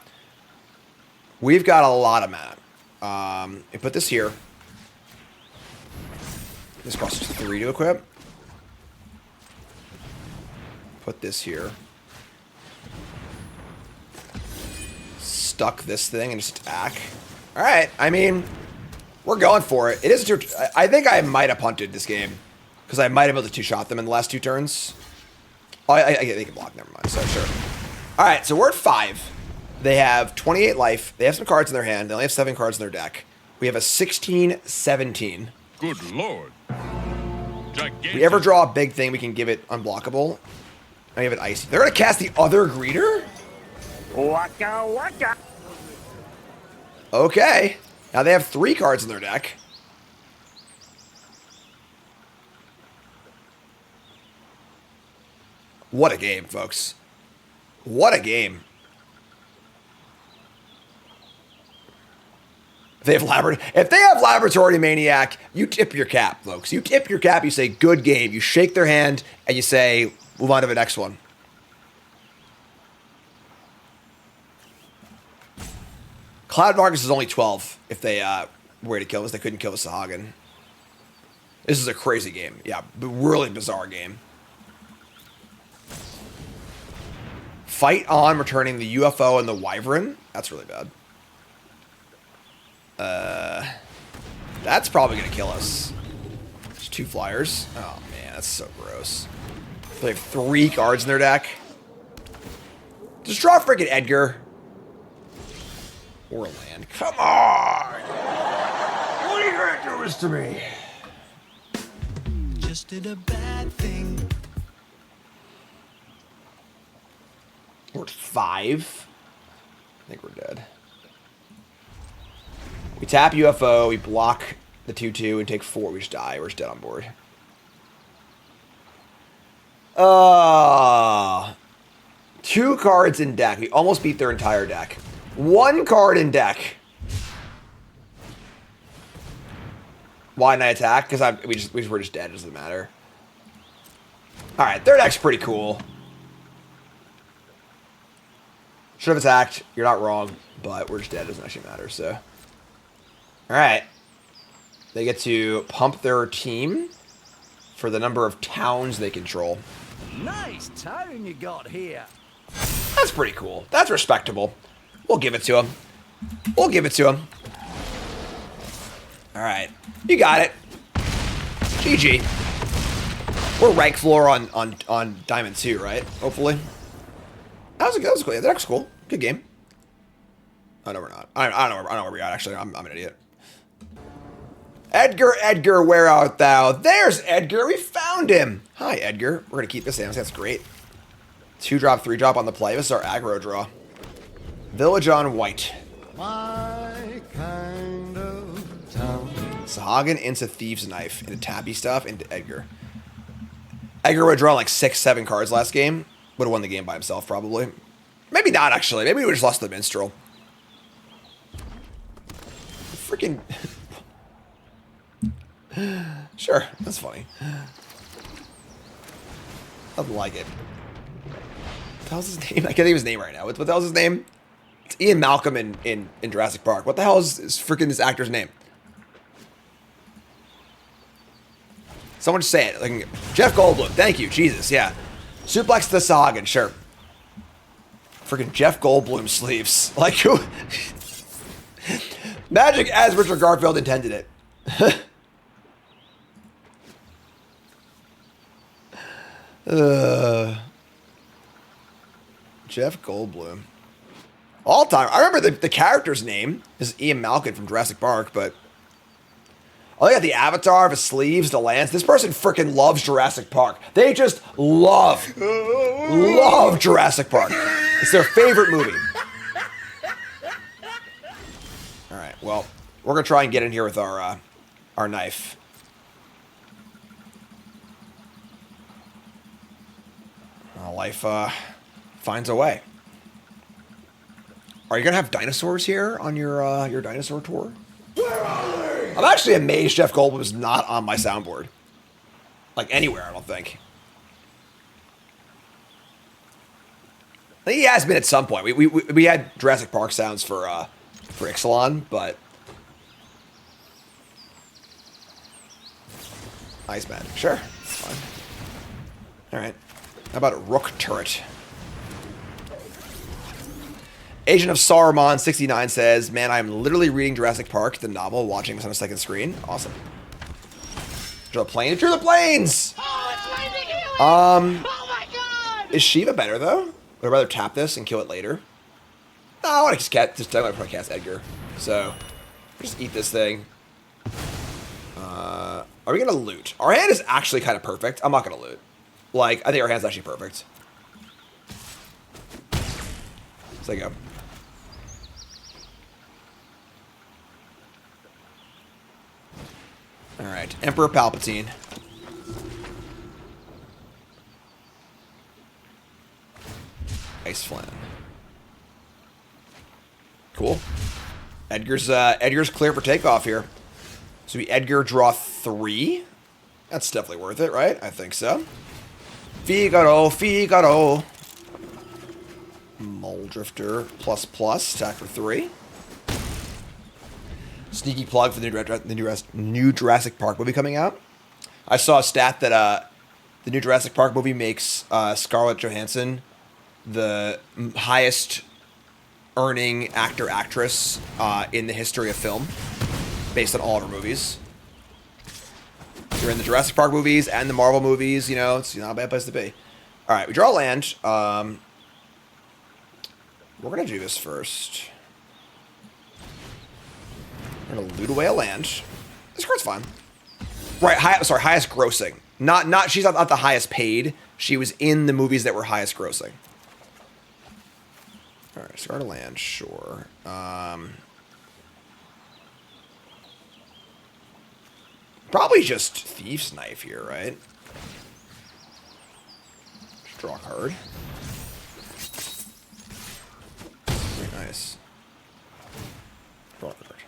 we've got a lot of mana. We put this here. This costs 3 to equip. Put this here. Stuck this thing and just attack. Alright, I mean, we're going for it. It is a I think I might have punted this game. Because I might have been able to 2-shot them in the last 2 turns. Oh, they can block, never mind. So, sure. Alright, so we're at 5. They have 28 life. They have some cards in their hand. They only have 7 cards in their deck. We have a 16-17. Good lord. If we ever draw a big thing, we can give it unblockable. I have it icy. They're going to cast the other greeter? Waka waka. Okay. Now they have 3 cards in their deck. What a game, folks. What a game. If they have Laboratory Maniac, you tip your cap, folks. You tip your cap, you say, good game. You shake their hand, and you say, move on to the next one. Cloud Marcus is only 12 if they were to kill us. They couldn't kill the Sahagin. This is a crazy game. Yeah, really bizarre game. Fight on, returning the UFO and the Wyvern. That's really bad. That's probably going to kill us. There's 2 flyers. Oh, man, that's so gross. They have 3 cards in their deck. Just draw freaking Edgar. Or land. Come on! What are you going to do this to me? Just did a bad thing. We're at 5. I think we're dead. We tap UFO, we block the 2/2 and take 4. We just die. We're just dead on board. 2 cards in deck. We almost beat their entire deck. 1 card in deck. Why didn't I attack? Because we were just dead. It doesn't matter. All right, their deck's pretty cool. Should have attacked. You're not wrong, but we're just dead. It doesn't actually matter. So, all right, they get to pump their team for the number of towns they control. Nice town you got here. That's pretty cool. That's respectable. We'll give it to him. We'll give it to him. All right. You got it. GG. We're rank floor on Diamond 2, right? Hopefully. That was cool. Yeah, that was cool. Good game. Oh, no, we're not. I don't know where we're at, actually. I'm an idiot. Edgar, where art thou? There's Edgar. We found him. Hi, Edgar. We're going to keep this in. That's great. 2-drop, 3-drop on the play. This is our aggro draw. Village on white. My kind of town. Sahagin into Thieves' Knife, into Tappy Stuff, into Edgar. Edgar would have drawn like 6-7 cards last game. Would have won the game by himself, probably. Maybe not, actually. Maybe we would have just lost the Minstrel. Freaking... Sure, that's funny. I like it. What the hell's his name? I can't think of his name right now. What the hell's his name? It's Ian Malcolm in Jurassic Park. What the hell is freaking this actor's name? Someone just say it. Like, Jeff Goldblum. Thank you. Jesus, yeah. Suplex the Sahagin, sure. Freaking Jeff Goldblum sleeves. Like, who? Magic as Richard Garfield intended it. Jeff Goldblum. All time. I remember the character's name is Ian Malcolm from Jurassic Park, but I got the avatar, the sleeves, the lance. This person freaking loves Jurassic Park. They just love Jurassic Park. It's their favorite movie. All right. Well, we're gonna try and get in here with our knife. Life finds a way. Are you gonna have dinosaurs here on your dinosaur tour? I'm actually amazed Jeff Goldblum is not on my soundboard. Like anywhere, I don't think. I think he has been at some point. We had Jurassic Park sounds for Ixalan, but Iceman, sure, that's fine. All right. How about a Rook Turret? Agent of Saruman 69 says, "Man, I'm literally reading Jurassic Park, the novel, watching this on a second screen. Awesome." Drew the plane. Drew the planes. Oh my God! Is Shiva better though? Would I rather tap this and kill it later? No, I want to just probably cast Edgar. So just eat this thing. Are we gonna loot? Our hand is actually kind of perfect. I'm not gonna loot. Like, I think our hand's actually perfect. So there you go. Alright, Emperor Palpatine. Ice Flynn. Cool. Edgar's clear for takeoff here. So we Edgar draw 3. That's definitely worth it, right? I think so. Figaro. Muldrifter ++, attack for 3. Sneaky plug for the new Jurassic Park movie coming out. I saw a stat that the new Jurassic Park movie makes Scarlett Johansson the highest earning actor-actress in the history of film, based on all of her movies. You're in the Jurassic Park movies and the Marvel movies, you know, it's not a bad place to be. All right, we draw land. We're going to do this first. We're going to loot away a land. This card's fine. Right, highest grossing. She's not the highest paid. She was in the movies that were highest grossing. All right, start a land, sure. Probably just Thief's Knife here, right? Just draw a card. Very nice. Draw a card.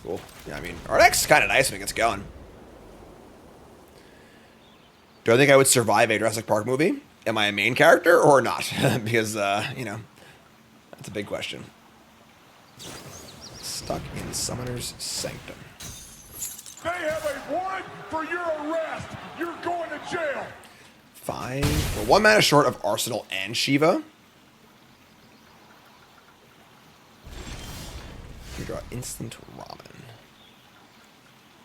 Cool. Yeah, I mean, our deck's kind of nice when it gets going. Do I think I would survive a Jurassic Park movie? Am I a main character or not? Because, you know, that's a big question. Stuck in Summoner's Sanctum. They have a warrant for your arrest. You're going to jail. 5. We're 1 mana short of Arsenal and Shiva. We draw instant ramen.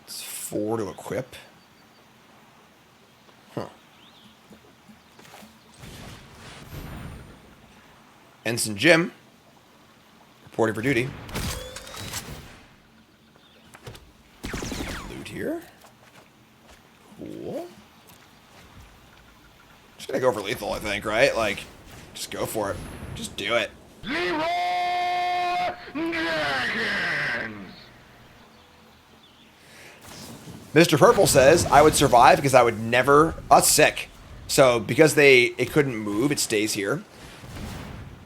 It's 4 to equip. Huh. Ensign Jim, reporting for duty. Loot here. Cool. Just gonna go for lethal, I think, right? Like, just go for it. Just do it. Mr. Purple says, I would survive because I would never... That's sick. So, because it couldn't move, it stays here.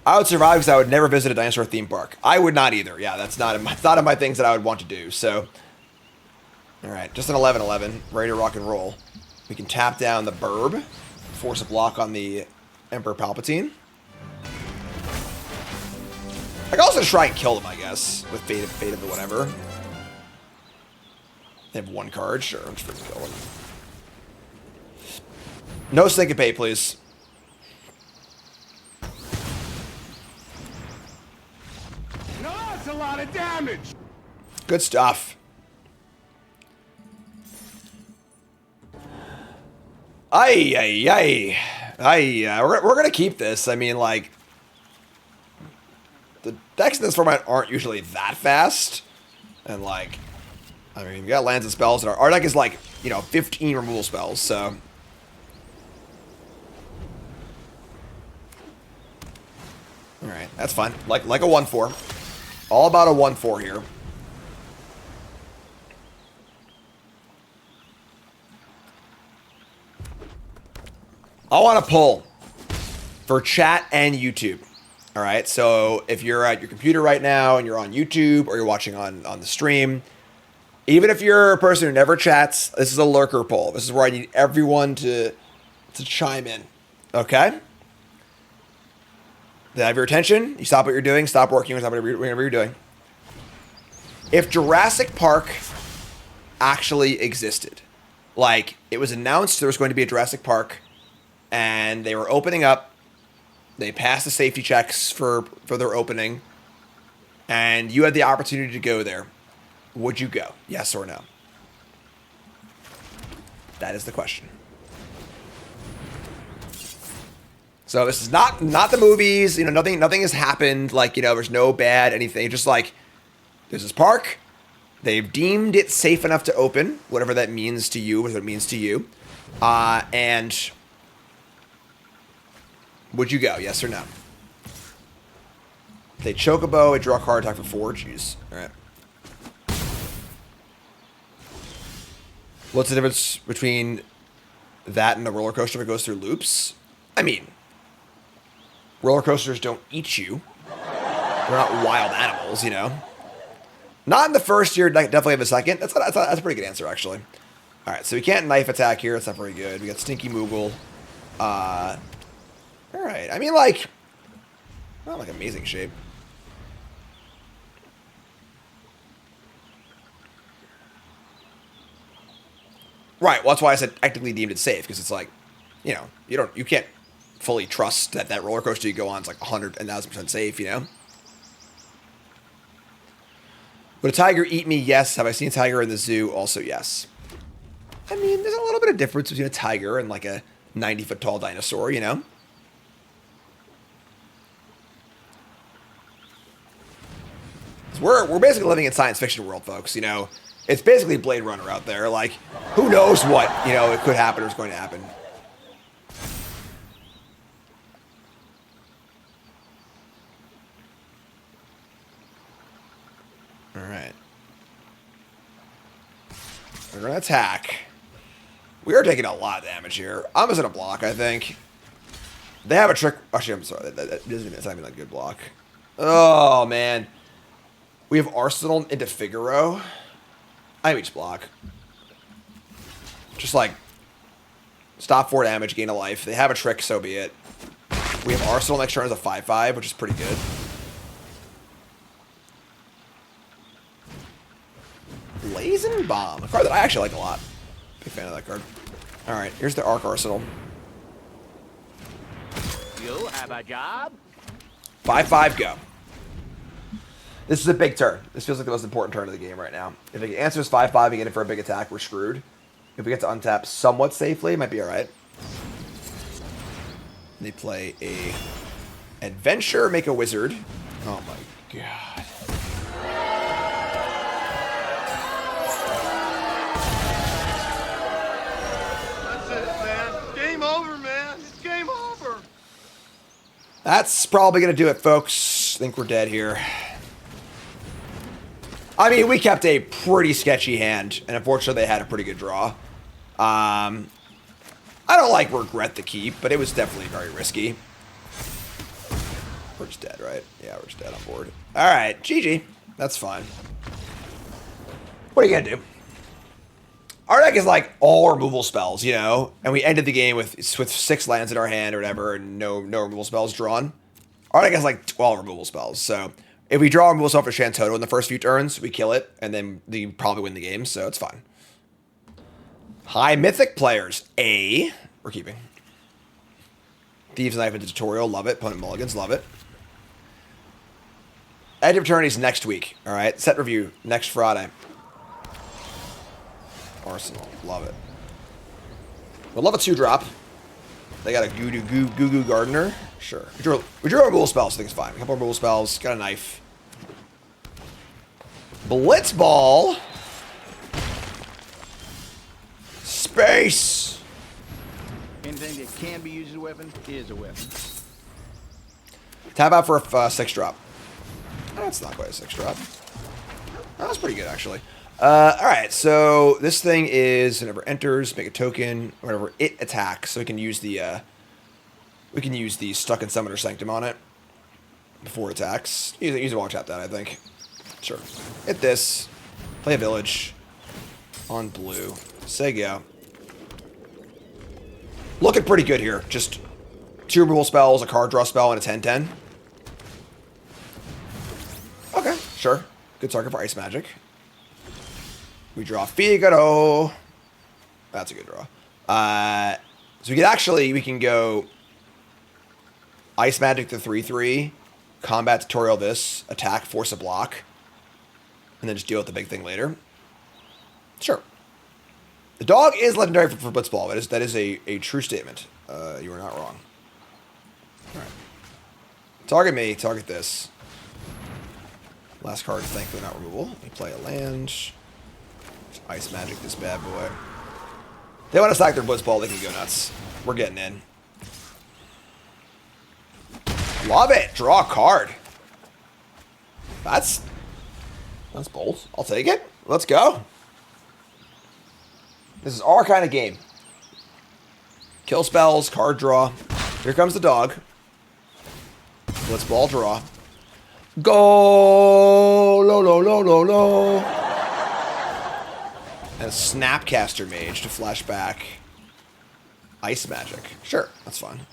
I would survive because I would never visit a dinosaur theme park. I would not either. Yeah, that's not in my things that I would want to do. So, alright, just an 11-11. Ready to rock and roll. We can tap down the Burb. Force a block on the Emperor Palpatine. I can also try and kill them, I guess, with Fate of the whatever. They have one card, sure, I'm just freaking kill them. No syncope, please. No, that's a lot of damage. Good stuff. We're gonna keep this. I mean, like, the decks in this format aren't usually that fast, and like, I mean, we got lands and spells, and our deck is like, you know, 15 removal spells. So, all right, that's fine. Like a 1/4. All about a 1/4 here. I want to pull for chat and YouTube. All right, so if you're at your computer right now and you're on YouTube or you're watching on the stream, even if you're a person who never chats, this is a lurker poll. This is where I need everyone to chime in. Okay? They have your attention. You stop what you're doing. Stop working or stop whatever you're doing. If Jurassic Park actually existed, like it was announced there was going to be a Jurassic Park, and they were opening up. They passed the safety checks for their opening, and you had the opportunity to go there. Would you go? Yes or no? That is the question. So this is not the movies. You know, nothing has happened. Like, you know, there's no bad anything. Just like there's this park. They've deemed it safe enough to open, whatever that means to you, whatever it means to you, and. Would you go? Yes or no? They Chocobo, I draw a card, attack for 4. Jeez. Alright. What's the difference between that and a roller coaster that goes through loops? I mean, roller coasters don't eat you. They're not wild animals, you know? Not in the first year, definitely in the second. That's a pretty good answer, actually. Alright, so we can't knife attack here. That's not very good. We got Stinky Moogle. Alright, I mean, like, not like amazing shape. Right, well, that's why I said technically deemed it safe, because it's like, you know, you can't fully trust that roller coaster you go on is like 100,000% safe, you know? Would a tiger eat me? Yes. Have I seen a tiger in the zoo? Also, yes. I mean, there's a little bit of difference between a tiger and like a 90-foot tall dinosaur, you know? We're basically living in science fiction world, folks. You know, it's basically Blade Runner out there. Like, who knows what, you know, it could happen or is going to happen. All right. We're going to attack. We are taking a lot of damage here. I'm just going to block, I think. They have a trick. Actually, I'm sorry. That's not even a good block. Oh, man. We have Arsenal into Figaro. I each block. Just like, stop 4 damage, gain a life. They have a trick, so be it. We have Arsenal next turn as a 5/5, which is pretty good. Blazing Bomb. A card that I actually like a lot. Big fan of that card. Alright, here's the Arc Arsenal. You have a job? 5/5, go. This is a big turn. This feels like the most important turn of the game right now. If it answers 5/5 and get it for a big attack, we're screwed. If we get to untap somewhat safely, it might be alright. They play a Adventure, make a wizard. Oh my god. That's it, man. Game over, man. It's game over. That's probably going to do it, folks. I think we're dead here. I mean, we kept a pretty sketchy hand, and unfortunately they had a pretty good draw. I don't like regret the keep, but it was definitely very risky. We're just dead, right? Yeah, we're just dead on board. All right, GG. That's fine. What are you going to do? Our deck is like all removal spells, you know? And we ended the game with 6 lands in our hand or whatever, and no removal spells drawn. Our deck has like 12 removal spells, so if we draw a removal spell for Shantoto in the first few turns, we kill it, and then we probably win the game, so it's fine. High Mythic players. A. We're keeping. Thieves' Knife into tutorial. Love it. Opponent mulligans. Love it. Edge of Eternity's next week. All right. Set review next Friday. Arsenal. Love it. We'll love a 2-drop. They got a Goo Gardener. Sure. We drew a removal spell, so I think it's fine. A couple of removal spells. Got a knife. Blitzball. Space. Anything that can be used as a weapon is a weapon. Tap out for a 6-drop. That's not quite a 6-drop. That's pretty good, actually. Alright, so this thing is whenever it enters, make a token, whenever it attacks, so we can use the Stuck in Summoner Sanctum on it before it attacks. Use it while I tap that, I think. Sure. Hit this. Play a village. On blue. Say go. Looking pretty good here. Just 2 removal spells, a card draw spell, and a 10/10. Okay, sure. Good target for Ice Magic. We draw Figaro. That's a good draw. So we can go Ice Magic to 3/3, combat tutorial this, attack, force a block, and then just deal with the big thing later. Sure. The dog is legendary for Blitzball. That is a true statement. You are not wrong. All right. Target me. Target this. Last card is thankfully not removal. We play a land. Ice Magic this bad boy. They want to stack their Blitzball, they can go nuts. We're getting in. Love it. Draw a card. That's bold. I'll take it. Let's go. This is our kind of game. Kill spells, card draw. Here comes the dog. Blitzball draw. Go! Lo. And a Snapcaster Mage to flash back Ice Magic. Sure, that's fine.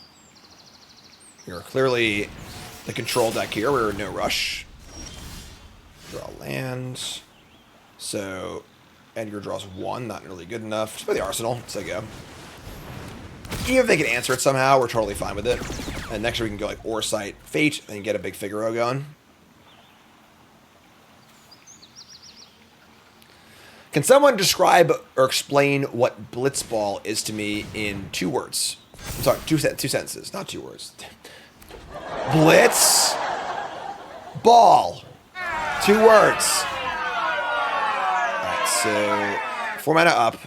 You're clearly the control deck here. We're in no rush. Draw land. So Edgar draws 1, not really good enough. Just play the Arsenal, so go. Even if they can answer it somehow, we're totally fine with it. And next year we can go like Orsight, Fate, and get a big Figaro going. Can someone describe or explain what Blitzball is to me in 2 words? I'm sorry, 2 sentences, not 2 words. Blitz ball. 2 words. Alright, so 4 mana up.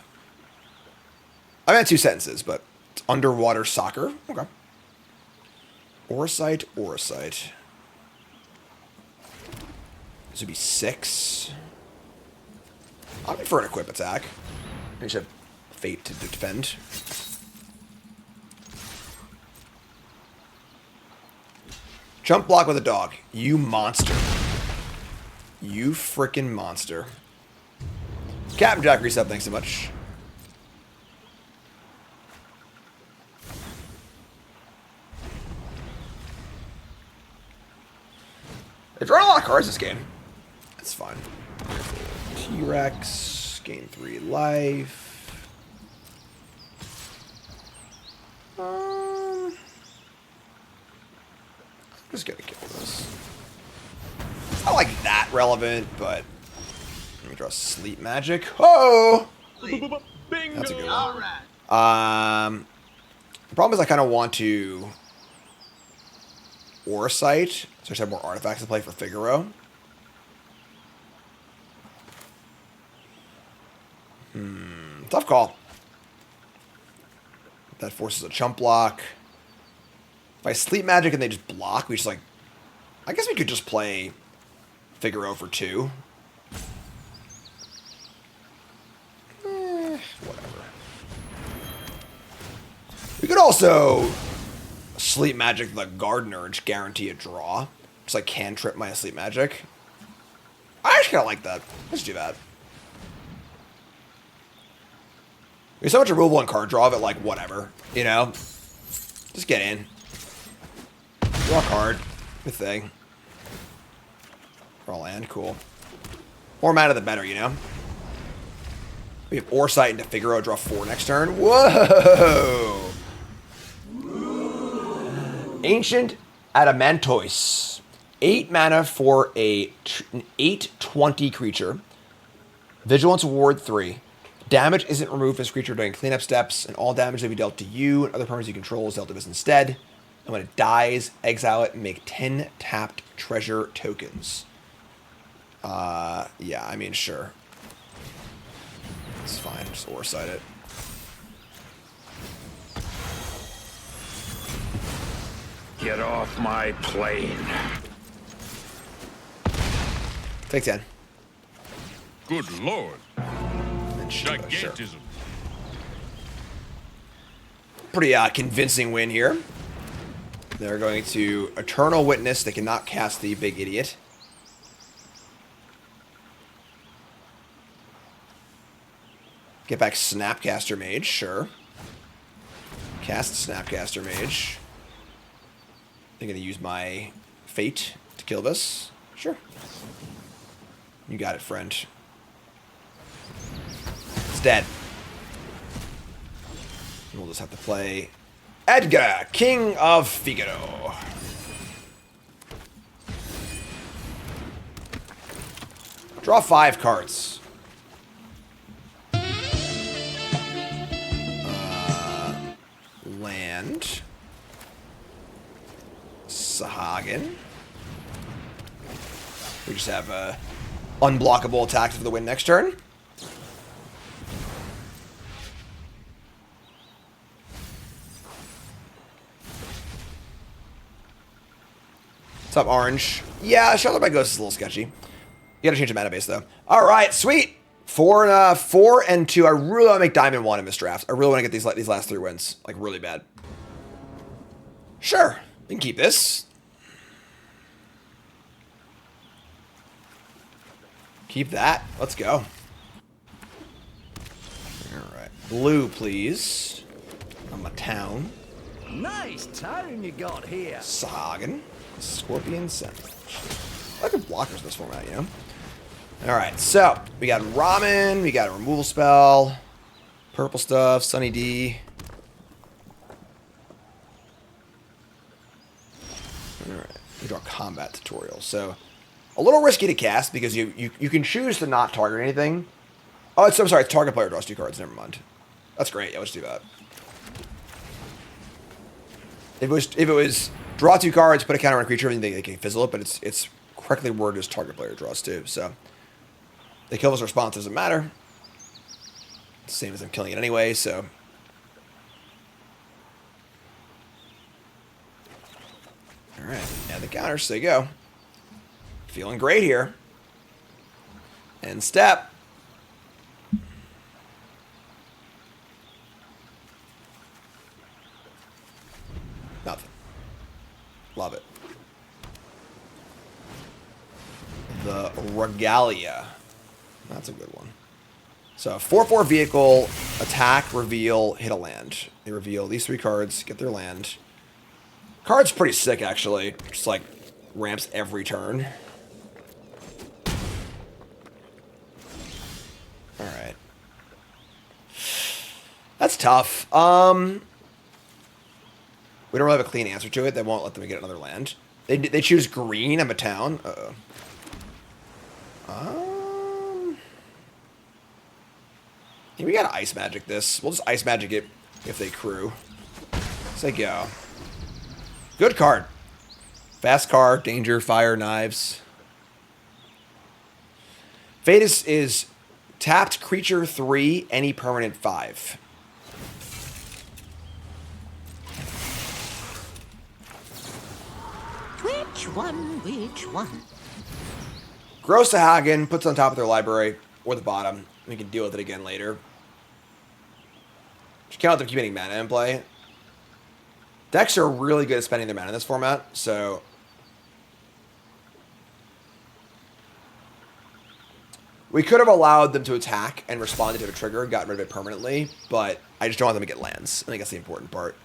I meant 2 sentences, but it's underwater soccer. Okay. Orsight. This would be 6. I'll prefer an equip attack. We should have Fate to defend. Jump block with a dog. You monster. You frickin' monster. Captain Jack reset, thanks so much. They're drawing a lot of cards this game. That's fine. T-Rex, gain 3 life. I'm just gonna kill this. It's not like that relevant, but let me draw Sleep Magic. Oh, Bingo. that's a good one. All right. The problem is I kind of want to Orsight, so I should have more artifacts to play for Figaro. Tough call. That forces a chump block. If I sleep magic and they just block, we just like... I guess we could just play Figaro for 2. Whatever. We could also sleep magic the Gardener and just guarantee a draw. Just like cantrip my sleep magic. I actually kind of like that. Let's do that. There's so much removal and card draw, but like whatever, you know? Just get in. Draw a card. Good thing. Draw land, cool. More mana the better, you know? We have Orsight into Figaro, draw 4 next turn. Whoa! Ancient Adamantoise. 8 mana for an 8/20 creature. Vigilance Ward 3. Damage isn't removed from this creature during cleanup steps, and all damage may be dealt to you and other permanents you control is dealt to this instead. And when it dies, exile it and make 10 tapped treasure tokens. Yeah, I mean, sure. It's fine, just Orsight it. Get off my plane. Take 10. Good lord. Sure. Gigantism. Pretty convincing win here. They're going to Eternal Witness. They cannot cast the big idiot. Get back Snapcaster Mage, sure. Cast Snapcaster Mage. They're going to use my Fate to kill this. Sure. You got it, friend. It's dead. We'll just have to play Edgar, King of Figaro. Draw 5 cards. Land. Sahagin. We just have a unblockable attack for the win next turn. What's up, Orange? Yeah, Charlotte by Ghost is a little sketchy. You gotta change the mana base, though. Alright, sweet! 4 and 2. I really want to make Diamond 1 in this draft. I really want to get these last 3 wins. Like, really bad. Sure. We can keep this. Keep that. Let's go. Alright. Blue, please. On my town. Nice town you got here. Sahagin. Scorpion Sandwich. I like the blockers in this format, you know? Alright, so we got Ramen, we got a removal spell, purple stuff, Sunny D. Alright, we draw combat tutorial. So a little risky to cast because you can choose to not target anything. Oh, I'm sorry, target player draws 2 cards, never mind. That's great, yeah, let's do that. If it was draw 2 cards, put a counter on a creature, and they can fizzle it, but it's correctly worded as target player draws 2. So the kill this response doesn't matter. It's the same as them killing it anyway. So all right, and the counters. So you go. Feeling great here. End step. Nothing. Love it. The Regalia. That's a good one. So 4/4 vehicle, attack, reveal, hit a land. They reveal these 3 cards, get their land. Card's pretty sick, actually. Just like ramps every turn. Alright. That's tough. We don't really have a clean answer to it. They won't let them get another land. They choose green. I'm a town. Uh-oh. Yeah, we gotta ice magic this. We'll just ice magic it if they crew. Say go. Good card. Fast card, danger, fire, knives. Fate is tapped creature 3, any permanent 5. Which one? Which one? Gross to Hagen puts on top of their library or the bottom. We can deal with it again later. Just can't let them keep getting mana in play. Decks are really good at spending their mana in this format, so we could have allowed them to attack and responded to a trigger and gotten rid of it permanently, but I just don't want them to get lands. I think that's the important part.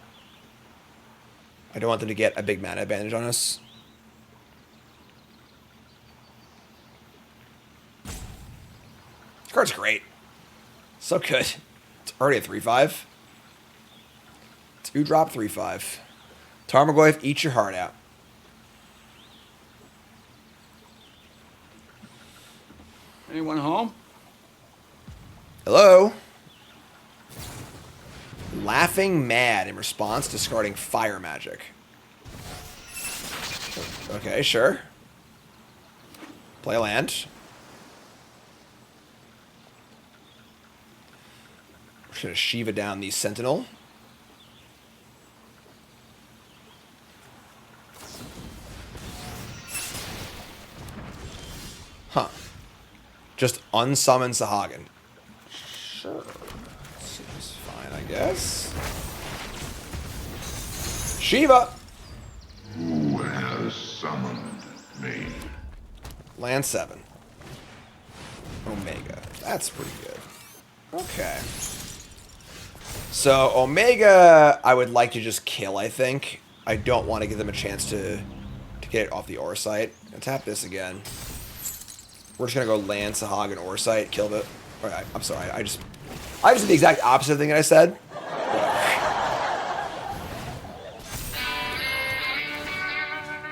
I don't want them to get a big mana advantage on us. This card's great. So good. It's already a 3/5. 2-drop 3/5. Tarmogoyf, eat your heart out. Anyone home? Hello? Laughing Mad in response, discarding Fire Magic. Okay, sure. Play a land. We're just gonna Shiva down the Sentinel. Huh. Just unsummon Sahagin. Sure. Seems fine, I guess. Shiva! Who has summoned me? Land 7. Omega. That's pretty good. Okay. So, Omega, I would like to just kill, I think. I don't want to give them a chance to get it off the Aura site. I'll tap this again. We're just going to go land Sahagin Aura-site, kill it. Alright, I'm sorry. I just did the exact opposite thing that I said.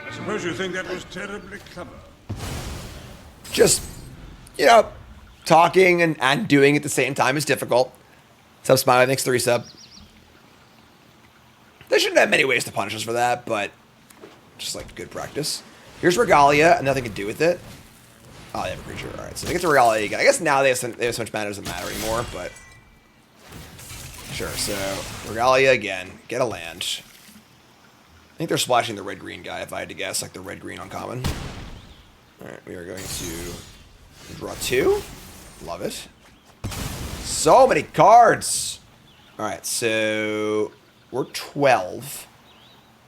I suppose you think that was terribly clever. Just, you know, talking and doing at the same time is difficult. Sub Smiley, thanks 3 sub. They shouldn't have many ways to punish us for that, but just like good practice. Here's Regalia, and nothing to do with it. Oh, they have a creature. Alright, so they get to Regalia again. I guess now they have so much mana, it doesn't matter anymore, but sure, so Regalia again. Get a land. I think they're splashing the red-green guy, if I had to guess, like the red-green uncommon. Alright, we are going to draw 2. Love it. So many cards! Alright, so we're 12.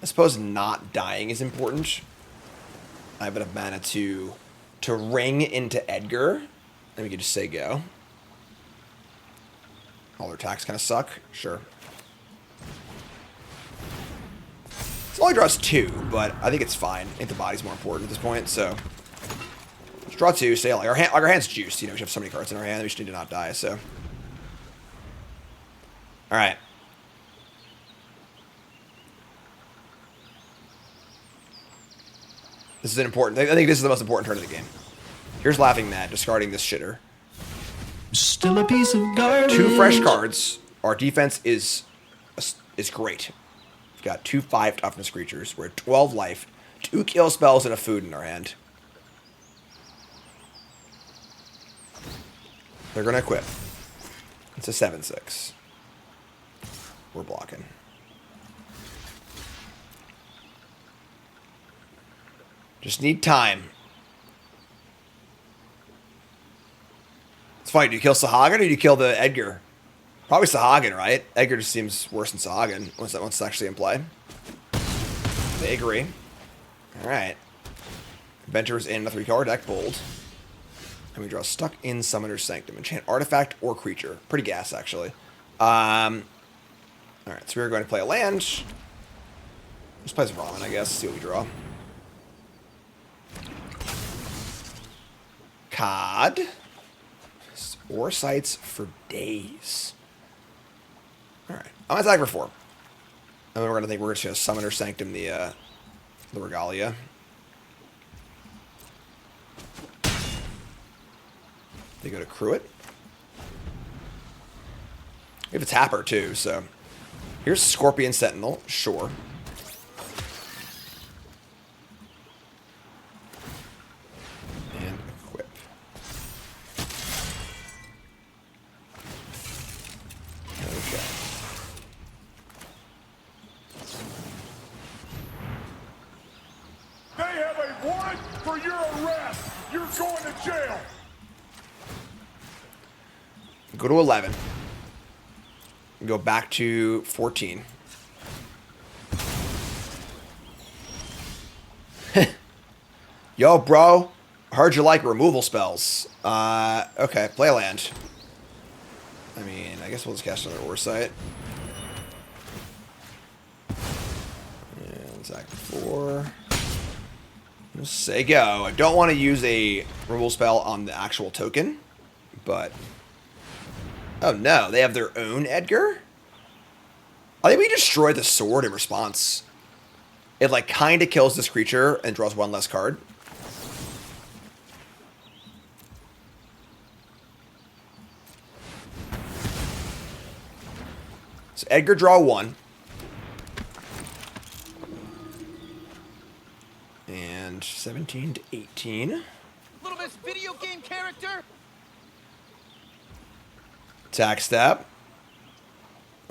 I suppose not dying is important. I have enough mana to ring into Edgar. Then we can just say go. All their attacks kind of suck. Sure. It only draws 2, but I think it's fine. I think the body's more important at this point, so let's draw 2, stay like our hand's juiced, you know, we have so many cards in our hand that we just need to not die, so. Alright. This is an important. I think this is the most important turn of the game. Here's Laughing Mad, discarding this shitter. Still a piece of garbage. 2 fresh cards. Our defense is great. We've got 2 5 toughness creatures. We're at 12 life, 2 kill spells, and a food in our hand. They're gonna equip. It's a 7/6. We're blocking. Just need time. It's funny, do you kill Sahagin or do you kill the Edgar? Probably Sahagin, right? Edgar just seems worse than Sahagin once it's actually in play. They agree. Alright. Adventurers in a 3-card deck, bold. And we draw Stuck in Summoner's Sanctum. Enchant artifact or creature. Pretty gas, actually. Alright, so we're going to play a land. Let's play some Ramen, I guess. See what we draw. Cod. Or sites for days. Alright. I'm going to attack for 4. And then we're going to think we're just going to Summoner Sanctum the Regalia. They go to Cruit. We have a tapper too, so. Here's Scorpion Sentinel. Sure. warrant for your arrest. You're going to jail. Go to 11. Go back to 14. Yo, bro. Heard you like removal spells. Okay, play a land. I mean, I guess we'll just cast another Oversight. And attack 4. Just say go. I don't want to use a removal spell on the actual token, but... Oh no, they have their own Edgar? I think we destroyed the sword in response. It like kind of kills this creature and draws one less card. So Edgar draw 1. And 17 to 18. Little Miss Video Game character. Attack step.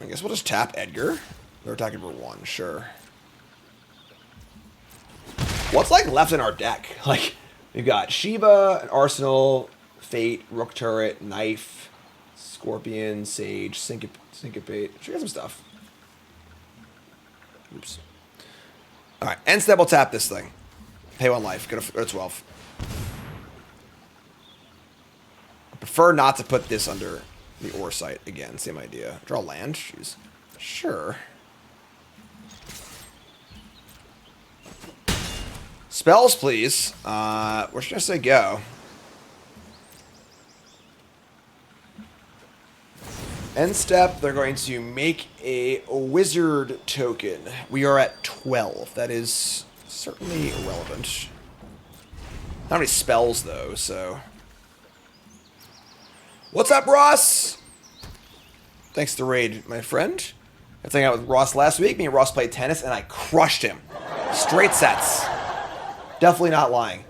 I guess we'll just tap Edgar. They're attacking for 1, sure. What's like left in our deck? Like, we've got Shiva, an Arsenal, Fate, Rook Turret, Knife, Scorpion, Sage, Syncopate. Should get some stuff. Oops. Alright, end step, we'll tap this thing. Pay 1 life, go to 12. I prefer not to put this under the Oversight again, same idea. Draw land, jeez. Sure. Spells, please. Where should I say go? End step, they're going to make a wizard token. We are at 12. That is certainly irrelevant. Not many spells, though, so... What's up, Ross? Thanks to raid, my friend. I was hanging out with Ross last week. Me and Ross played tennis, and I crushed him. Straight sets. Definitely not lying.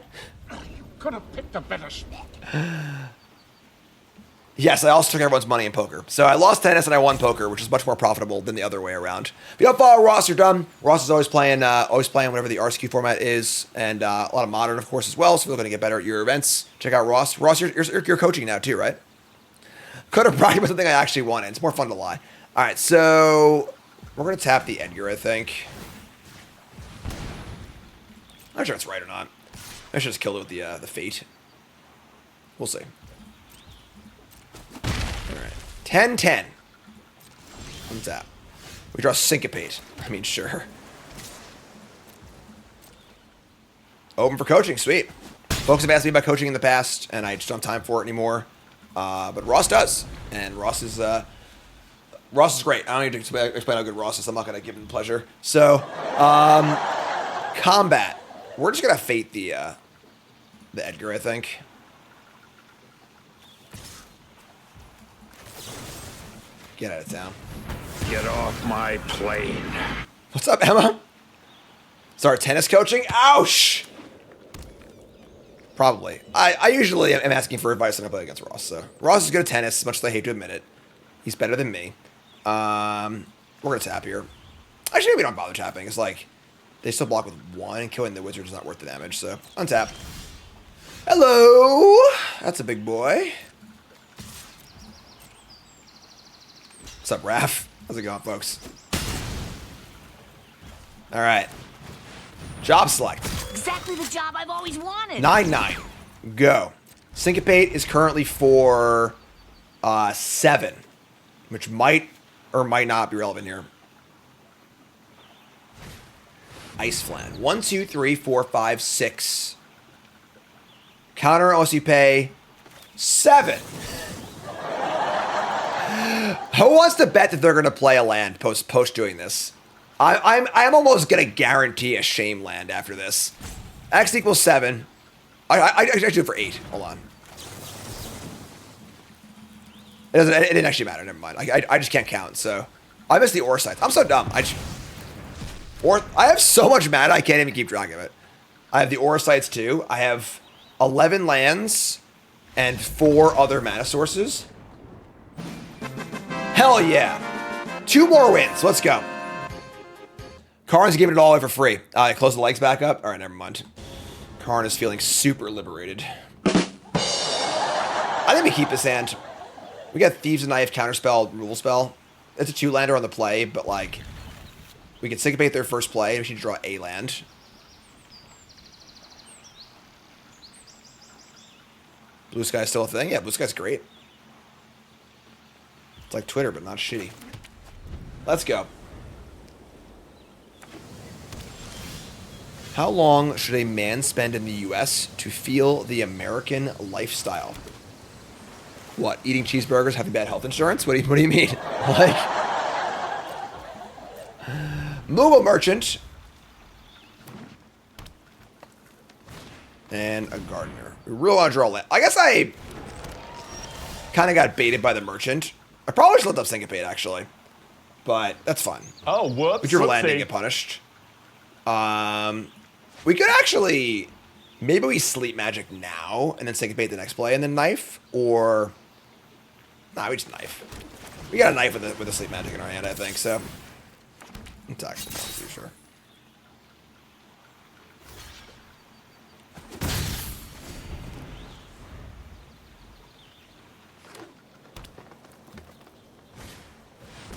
You could have picked a better spot. Yes, I also took everyone's money in poker. So I lost tennis and I won poker, which is much more profitable than the other way around. If you don't follow Ross, you're done. Ross is always playing whatever the RSQ format is, and a lot of modern, of course, as well. So if you're looking to get better at your events, check out Ross. Ross, you're coaching now too, right? Could have bragged about something I actually wanted. It's more fun to lie. All right, so we're going to tap the Edgar, I think. I'm not sure it's right or not. I should just kill it with the Fate. We'll see. Alright. 10-10. Untap. We draw Syncopate. I mean, sure. Open for coaching. Sweet. Folks have asked me about coaching in the past, and I just don't have time for it anymore. But Ross does. And Ross is great. I don't need to explain how good Ross is. I'm not going to give him pleasure. So, combat. We're just going to Fate the Edgar, I think. Get out of town. Get off my plane. What's up, Emma? Start tennis coaching? Ouch! Probably. I usually am asking for advice when I play against Ross. So Ross is good at tennis, as much as I hate to admit it. He's better than me. We're going to tap here. Actually, we don't bother tapping. It's like, they still block with 1, and killing the wizard is not worth the damage. So, untap. Hello! That's a big boy. What's up, Raph? How's it going, folks? All right. Job select. Exactly the job I've always wanted. 9-9. Go. Syncopate is currently for 7, which might or might not be relevant here. Ice Flan. 1, 2, 3, 4, 5, 6. Counter unless you pay 7. Who wants to bet that they're going to play a land post doing this? I'm almost going to guarantee a shame land after this. X equals 7. I do it for 8. Hold on. It didn't actually matter. Never mind. I just can't count. So I missed the Orsites. I'm so dumb. I have so much mana I can't even keep track of it. I have the Orsites too. I have 11 lands and 4 other mana sources. Hell yeah. 2 more wins. Let's go. Karn's giving it all away for free. Close the legs back up. All right, never mind. Karn is feeling super liberated. I think we keep this hand. We got Thieves' Knife, Counterspell, Rule Spell. It's a 2-lander on the play, but like, we can syncopate their first play. We should draw a land. Blue Sky's still a thing? Yeah, Blue Sky's great. It's like Twitter, but not shitty. Let's go. How long should a man spend in the U.S. to feel the American lifestyle? What, eating cheeseburgers, having bad health insurance? What do you mean? Like, move a merchant. And a gardener. We really want to draw land. I guess I kind of got baited by the merchant. I probably should let them syncopate, actually. But that's fine. Oh, whoops. We drew land and get punished. We could actually... Maybe we sleep magic now and then syncopate the next play and then knife. Or... Nah, we just knife. We got a knife with a sleep magic in our hand, I think, so... It's actually not too sure.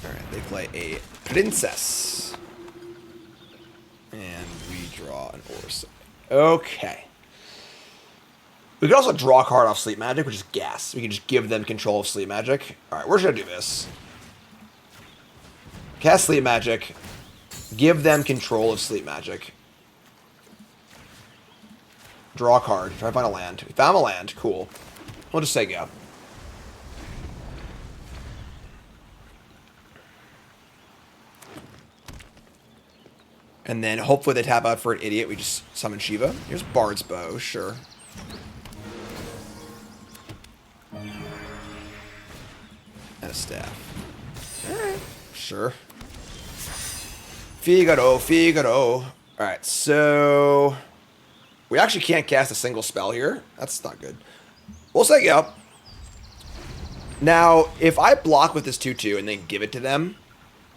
Alright, they play a princess. And we draw an Orsay. Okay. We can also draw a card off Sleep Magic, which is gas. We can just give them control of Sleep Magic. Alright, we're just gonna do this. Cast Sleep Magic. Give them control of Sleep Magic. Draw a card. Try to find a land. We found a land. Cool. We'll just say go. And then hopefully they tap out for an idiot. We just summon Shiva. Here's Bard's Bow. Sure. And a staff. Alright. Sure. Figaro, Figaro. Alright, so... We actually can't cast a single spell here. That's not good. We'll say go. Now, if I block with this 2-2 and then give it to them,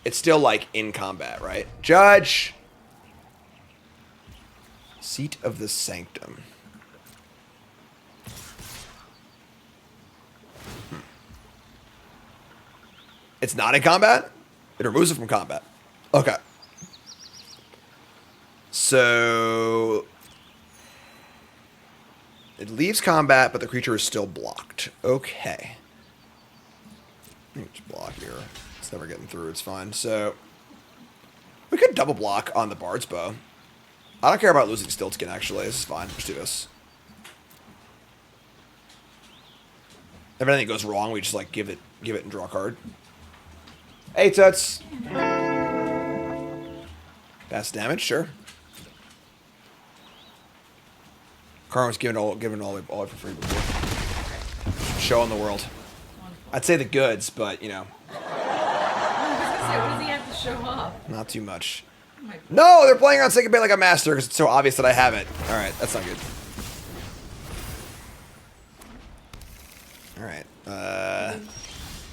it's still, like, in combat, right? Judge! Seat of the Sanctum. It's not in combat? It removes it from combat. Okay. So... It leaves combat, but the creature is still blocked. Okay. Just block here. It's never getting through. It's fine. So... We could double block on the Bard's Bow. I don't care about losing Stiltskin, actually. This is fine. Let's do this. If anything goes wrong, we just, like, give it and draw a card. Hey, Toots. Pass damage, sure. Karn was given all the way for free before. Showing the world. I'd say the goods, but, you know. What does he have to show off? Not too much. No, they're playing on Syncopate like a master because it's so obvious that I have it. Alright, that's not good. Alright.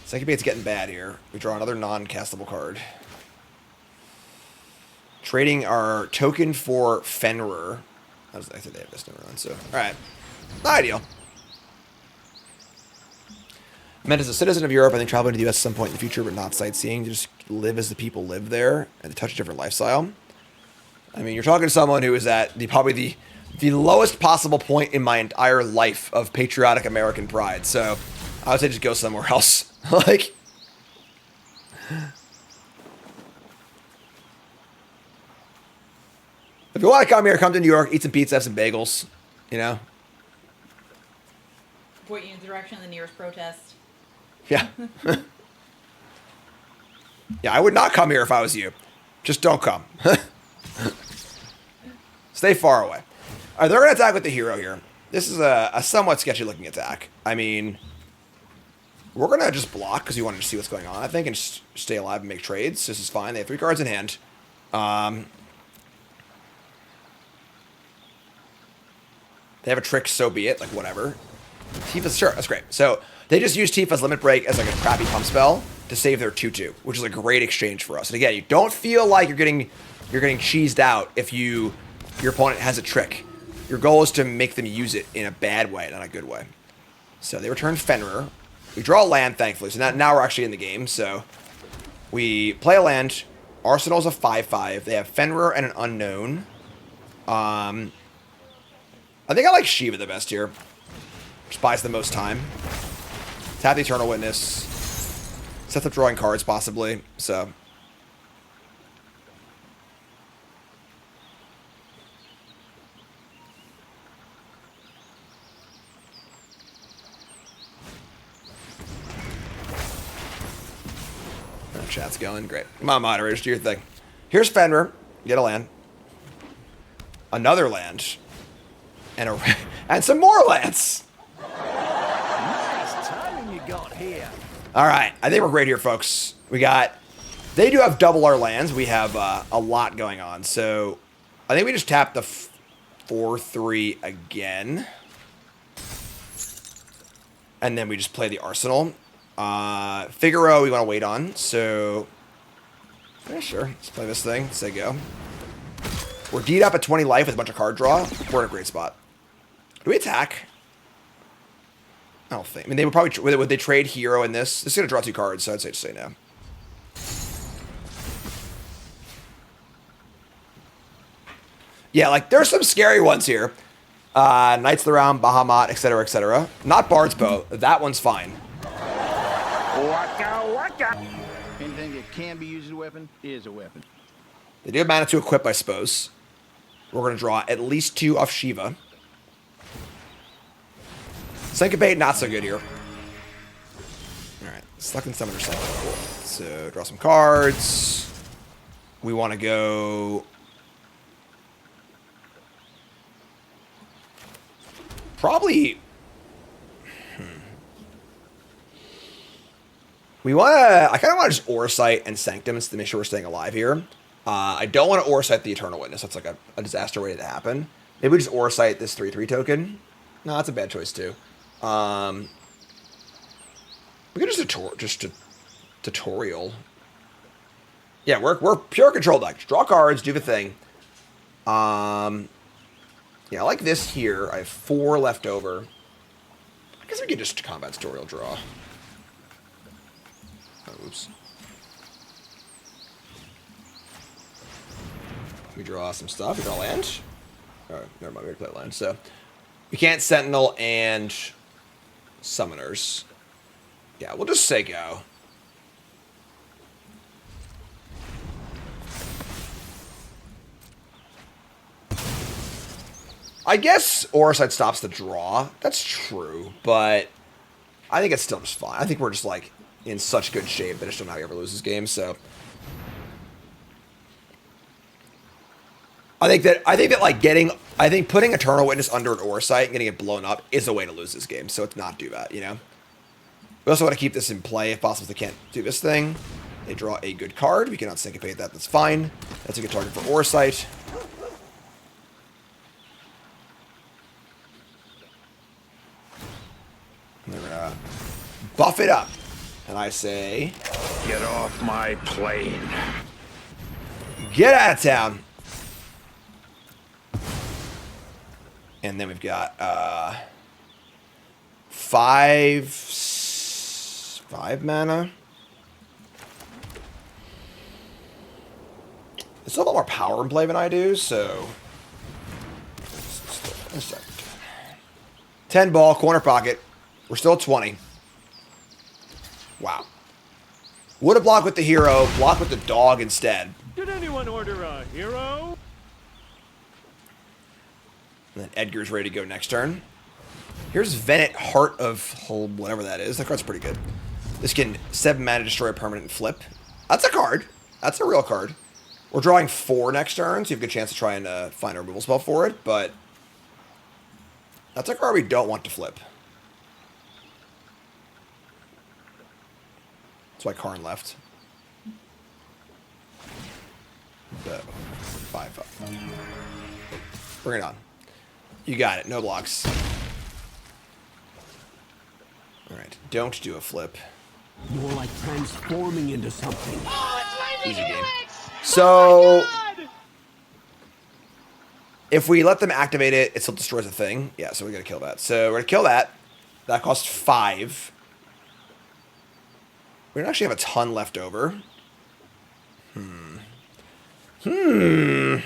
Syncopate's getting bad here. We draw another non-castable card. Trading our token for Fenrir. I said they have this never run, so. Alright. Not ideal. Meant as a citizen of Europe, I think traveling to the US at some point in the future, but not sightseeing, to just live as the people live there and to touch a different lifestyle. I mean, you're talking to someone who is at probably the lowest possible point in my entire life of patriotic American pride. So I would say just go somewhere else. Like, if you want to come here, come to New York, eat some pizza, have some bagels, you know? Point you in the direction of the nearest protest. Yeah. Yeah, I would not come here if I was you. Just don't come. Stay far away. All right, they're going to attack with the hero here. This is a somewhat sketchy looking attack. I mean, we're going to just block because we wanted to see what's going on, I think, and just stay alive and make trades. This is fine. They have 3 cards in hand. They have a trick, so be it. Like, whatever. Tifa's, sure, that's great. So they just use Tifa's Limit Break as like a crappy pump spell to save their 2/2, which is a great exchange for us. And again, you don't feel like you're getting cheesed out if your opponent has a trick. Your goal is to make them use it in a bad way, not a good way. So they return Fenrir. We draw a land, thankfully. So now we're actually in the game. So we play a land. Arsenal's a 5/5. They have Fenrir and an unknown. I think I like Shiva the best here. Just buys the most time. Tap the Eternal Witness. Sets up drawing cards, possibly. So... chat's going. Great. Come on, moderators, do your thing. Here's Fenrir. Get a land. Another land. And and some more lands. Nice timing you got here. All right. I think we're great here, folks. We got... They do have double our lands. We have a lot going on. So I think we just tap the 4/3 again. And then we just play the Arsenal. Figaro we want to wait on, so yeah, sure. Let's play this thing. Say go. We're D'd up at 20 life with a bunch of card draw. We're in a great spot. Do we attack? I don't think. I mean, they would probably would they trade hero in this? This is gonna draw 2 cards, so I'd say just say no. Yeah, like there's some scary ones here. Knights of the Round, Bahamut, etc., etc. Not Bard's Bow. That one's fine. Anything that can be used as a weapon is a weapon. They do have mana to equip, I suppose. We're going to draw at least 2 off Shiva. Syncopate, not so good here. Alright, Stuck in Summoner Cycle. Cool. So, draw some cards. We want to go... Probably... We want to... I kind of want to just Auracite and Sanctum to make sure we're staying alive here. I don't want to Auracite the Eternal Witness. That's like a disaster waiting to happen. Maybe we just Auracite this 3/3 token. No, that's a bad choice too. We could just tutorial. Yeah, we're pure control deck. Just draw cards, do the thing. Yeah, I like this here. I have 4 left over. I guess we could just combat tutorial draw. Oh, oops. We draw some stuff. We draw land. Oh, never mind. We already played land. So we can't Sentinel and Summoners. Yeah, we'll just say go. I guess Auracite stops the draw. That's true, but I think it's still just fine. I think we're just like in such good shape that I just don't know how he ever loses games. So I think that putting Eternal Witness under an Auracite and getting it blown up is a way to lose this game. So it's not do that, you know. We also want to keep this in play if possible. If they can't do this thing, they draw a good card. We cannot syncopate that. That's fine. That's a good target for Auracite. We're gonna buff it up. And I say... Get off my plane. Get out of town. And then we've got 5 mana. There's still a lot more power in play than I do, so... 10 ball, corner pocket. We're still at 20. Wow. Would have blocked with the hero, blocked with the dog instead. Did anyone order a hero? And then Edgar's ready to go next turn. Here's Venet, Heart of Hold, whatever that is. That card's pretty good. This can 7 mana, destroy a permanent, and flip. That's a card. That's a real card. We're drawing 4 next turn, so you have a good chance to try and find a removal spell for it, but that's a card we don't want to flip. That's why Karn left. But 5. Bring it on. You got it. No blocks. Alright. Don't do a flip. More like transforming into something. Easy game. So... If we let them activate it, it still destroys the thing. Yeah, so we gotta kill that. So we're gonna kill that. That costs 5. We don't actually have a ton left over. Hmm. 1,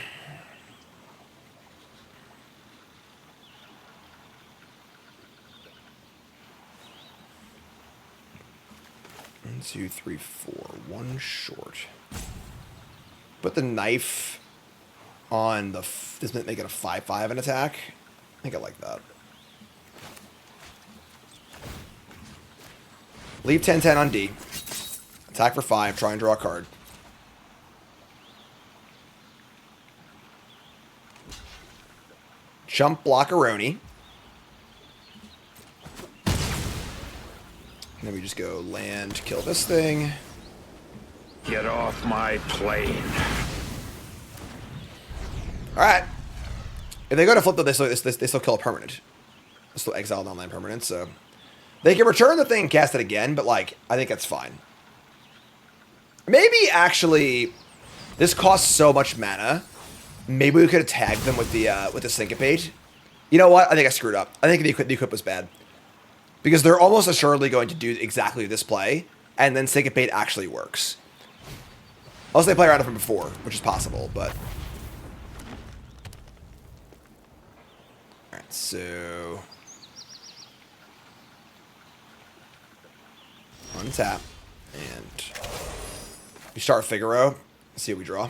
2, 3, 4. 1 short. Put the knife on the... Does it make it a 5/5 an attack? I think I like that. Leave 10/10 on D. Attack for 5. Try and draw a card. Jump Blockaroni. And then we just go land, kill this thing. Get off my plane. Alright. If they go to flip though, they still kill a permanent. They still exile non-land permanent, so... They can return the thing and cast it again, but, like, I think that's fine. Maybe, actually, this costs so much mana. Maybe we could have tagged them with the Syncopate. You know what? I think I screwed up. I think the equip was bad. Because they're almost assuredly going to do exactly this play, and then Syncopate actually works. Unless they play around it from before, which is possible, but... Alright, so... Untap. And... We start Figaro. Let's see what we draw.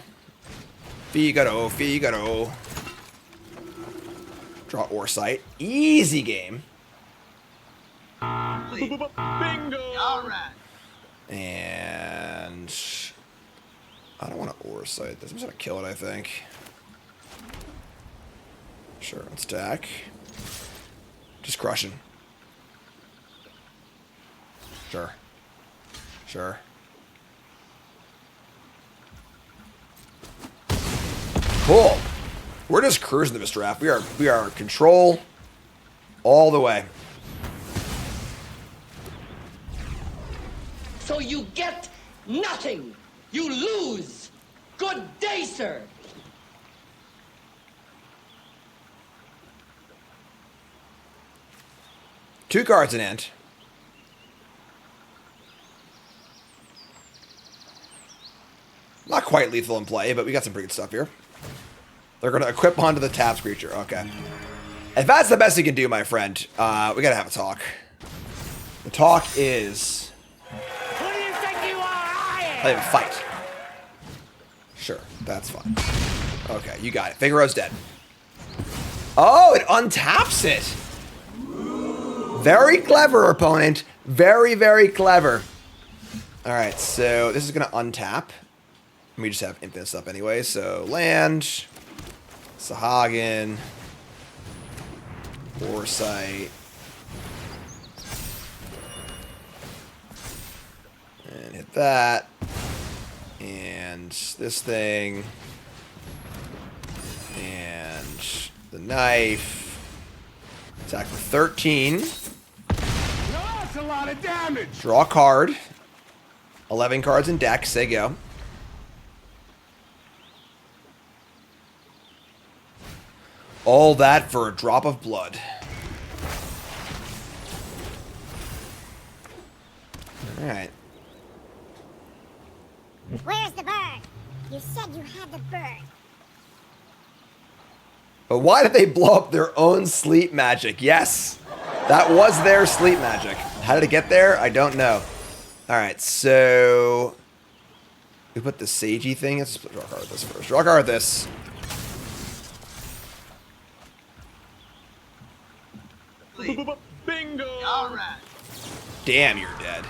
Figaro, Figaro. Draw Orsight. Easy game. Bingo! Alright. And... I don't want to Orsight this. I'm just going to kill it, I think. Sure, let's attack. Just crushing. Sure. Sure. Cool. We're just cruising this draft. We are control all the way. So you get nothing. You lose. Good day, sir. Two cards in hand. Not quite lethal in play, but we got some pretty good stuff here. They're going to equip onto the tapped creature. Okay. If that's the best you can do, my friend, we got to have a talk. The talk is... Who do you think you are? I Play a fight. Sure, that's fine. Okay, you got it. Figaro's dead. Oh, it untaps it. Very clever, opponent. Very, very clever. All right, so this is going to untap. We just have infinite stuff anyway, so land, Sahagin, Foresight, and hit that, and this thing, and the knife, attack for 13. That's a lot of damage. Draw a card. 11 cards in deck, say go. All that for a drop of blood. Alright. Where's the bird? You said you had the bird. But why did they blow up their own sleep magic? Yes, that was their sleep magic. How did it get there? I don't know. Alright, so... We put the Sagey thing. Let's draw a card with this first. Draw a card with this. Bingo! Alright. Damn, you're dead.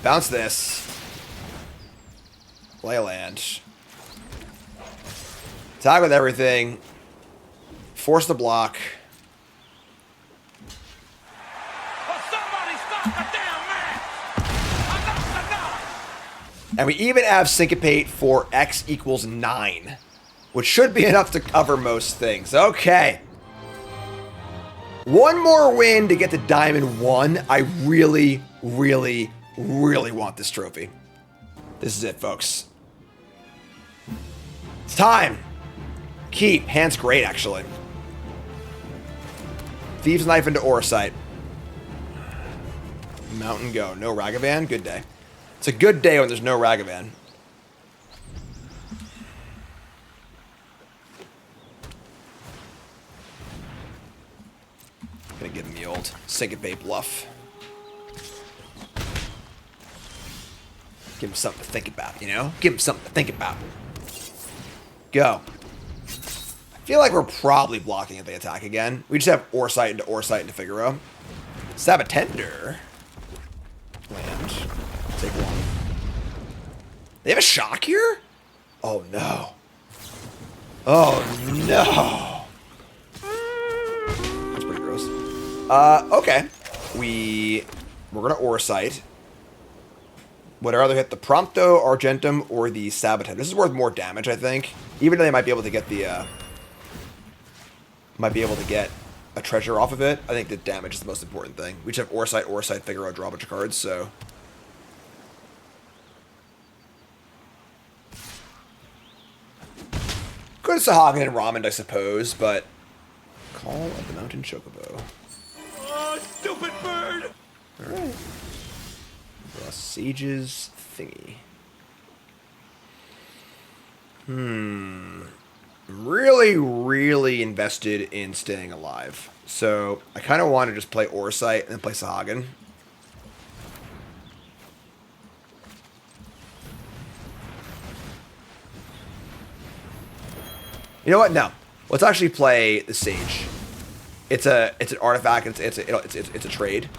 Bounce this. Play a land. Attack with everything. Force the block. And we even have Syncopate for X equals 9. Which should be enough to cover most things. Okay. One more win to get to Diamond 1. I really, really, really want this trophy. This is it, folks. It's time Keep. Hand's great, actually. Thieves' Knife into Orsight. Mountain Go. No Ragavan? Good day. It's a good day when there's no Ragavan. Gonna give him the old Syncopate bluff. Give him something to think about, you know? Give him something to think about. Go. I feel like we're probably blocking if they attack again. We just have Orsight into Figaro. Sabatender. Land. Take one. They have a shock here? Oh no. Oh no. That's pretty gross. Okay. We're gonna Orsight. Would I rather hit the Prompto, Argentum, or the Sabotage? This is worth more damage, I think. Even though they might be able to get the, might be able to get a treasure off of it. I think the damage is the most important thing. We just have Orsight, Figaro, draw a bunch of cards, so. Could have Sahagin and Ramen, I suppose, but. Call of the Mountain Chocobo. Oh, stupid bird! Alright. The Sage's thingy. Really, really invested in staying alive. So, I kind of want to just play Orsight and then play Sahagin. You know what? No. Let's actually play the Sage. It's an artifact. It's a trade.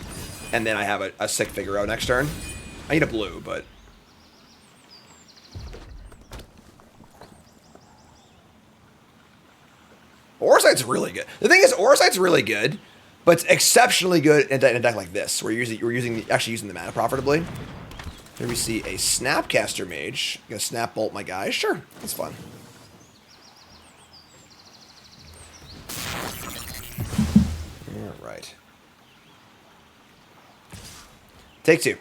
And then I have a sick Figaro next turn. I need a blue, but... Oresight's really good. The thing is, Oresight's really good, but it's exceptionally good in a deck like this, where we're actually using the mana profitably. Here we see a Snapcaster Mage. Gonna Snap Bolt my guy. Sure, that's fun. All right. Take two.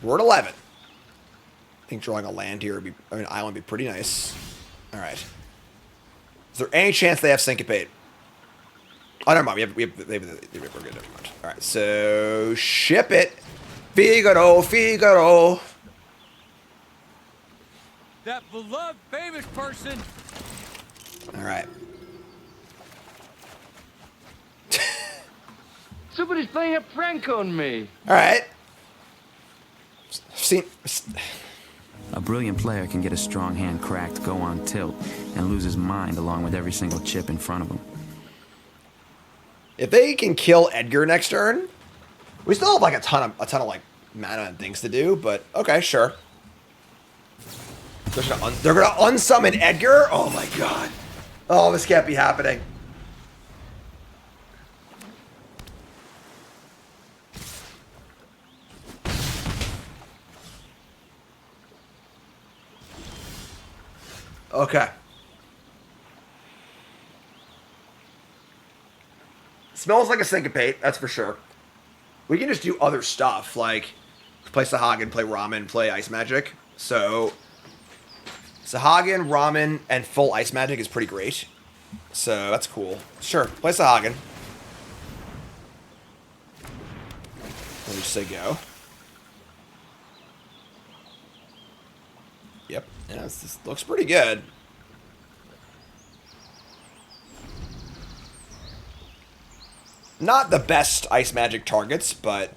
We're at 11. I think drawing a land here would be, I mean, island would be pretty nice. All right. Is there any chance they have Syncopate? Oh, never mind. We're good. Never mind. All right. So ship it, Figaro. That beloved, famous person. All right. Somebody's playing a prank on me. All right. See. A brilliant player can get a strong hand cracked, go on tilt, and lose his mind along with every single chip in front of him. If they can kill Edgar next turn, we still have like a ton of like mana and things to do. But okay, sure. They're gonna unsummon Edgar. Oh my god. Oh, this can't be happening. Okay. Smells like a Syncopate, that's for sure. We can just do other stuff, like play Sahagin, play Ramen, play Ice Magic. So, Sahagin, Ramen, and full Ice Magic is pretty great. So, that's cool. Sure, play Sahagin. Let me just say go. Yep, yeah, this looks pretty good. Not the best Ice Magic targets, but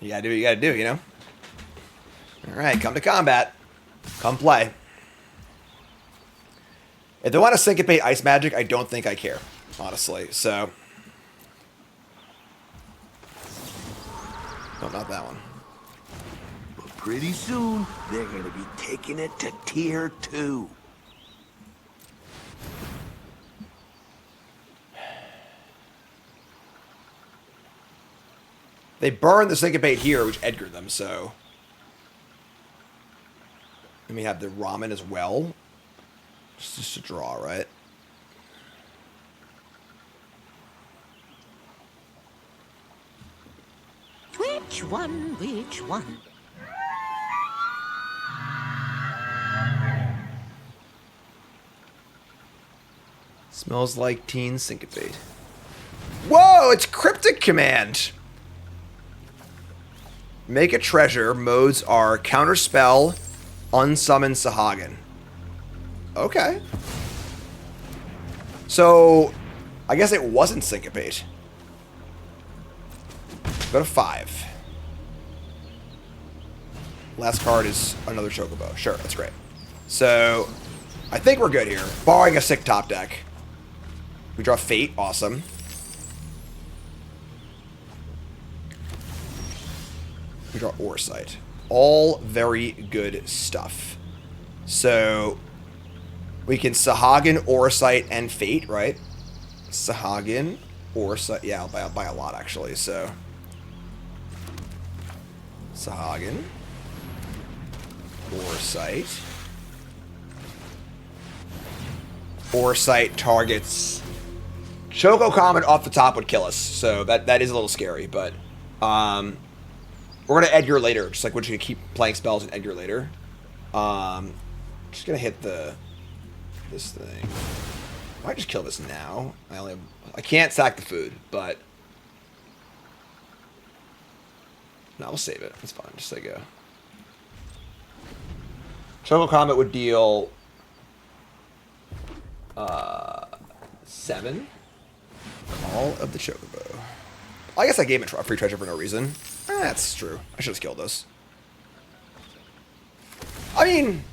you gotta do what you gotta do, you know? Alright, come to combat. Come play. If they want to Syncopate Ice Magic, I don't think I care, honestly, so... No, not that one. But pretty soon, they're gonna be taking it to Tier 2. They burned the Syncopate here, which Edgared them, so... Then we have the Ramen as well. Just a draw, right? Which one? Smells like teen syncopate. Whoa, it's Cryptic Command. Make a treasure. Modes are Counterspell, Unsummon Sahagin. Okay. So, I guess it wasn't syncopate. Go to 5. Last card is another Chocobo. Sure, that's great. So, I think we're good here. Barring a sick top deck. We draw Fate. Awesome. We draw Oresight. All very good stuff. So, we can Sahagin, Oresight, and Fate, right? Sahagin, Oresight. Yeah, by a lot, actually. So, Sahagin, Oresight. Oresight targets Choco Comet off the top would kill us, so that is a little scary, but we're gonna Edgar later, just like we're just gonna keep playing spells and Edgar later. Just gonna hit this thing. I might just kill this now. I can't sack the food, but no, we'll save it. It's fine, just let it go. Choco Comet would deal 7. Call of the Chocobo. I guess I gave it a free treasure for no reason. That's true. I should have killed this. I mean,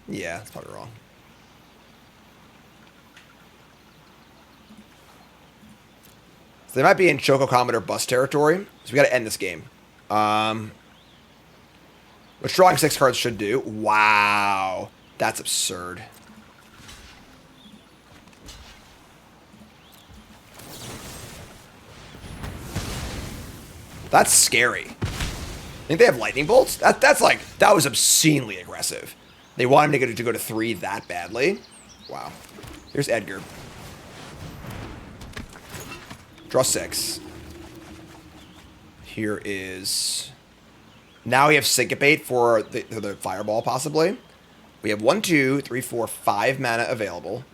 yeah, that's probably wrong. So they might be in Choco Comet or bust territory, so we got to end this game. Which drawing 6 cards should do. Wow, that's absurd. That's scary. I think they have lightning bolts. That was obscenely aggressive. They want him to go to 3 that badly. Wow. Here's Edgar. Draw 6. Here is. Now we have Syncopate for the Fireball possibly. We have 1, 2, 3, 4, 5 mana available.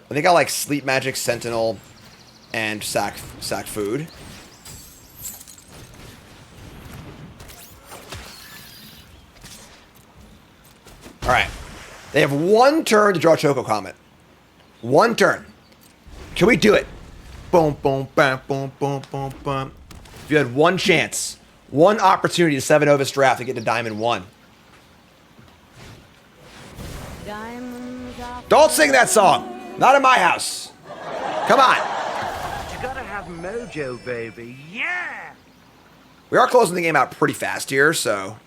I think I like Sleep Magic, Sentinel, and sack food. Alright. They have 1 turn to draw Choco Comet. 1 turn. Can we do it? Boom, boom, bam, boom, boom, boom, boom. If you had 1 chance, 1 opportunity to 7-0 this draft to get to Diamond 1. Don't sing that song. Not in my house. Come on. You gotta have mojo, baby. Yeah! We are closing the game out pretty fast here, so.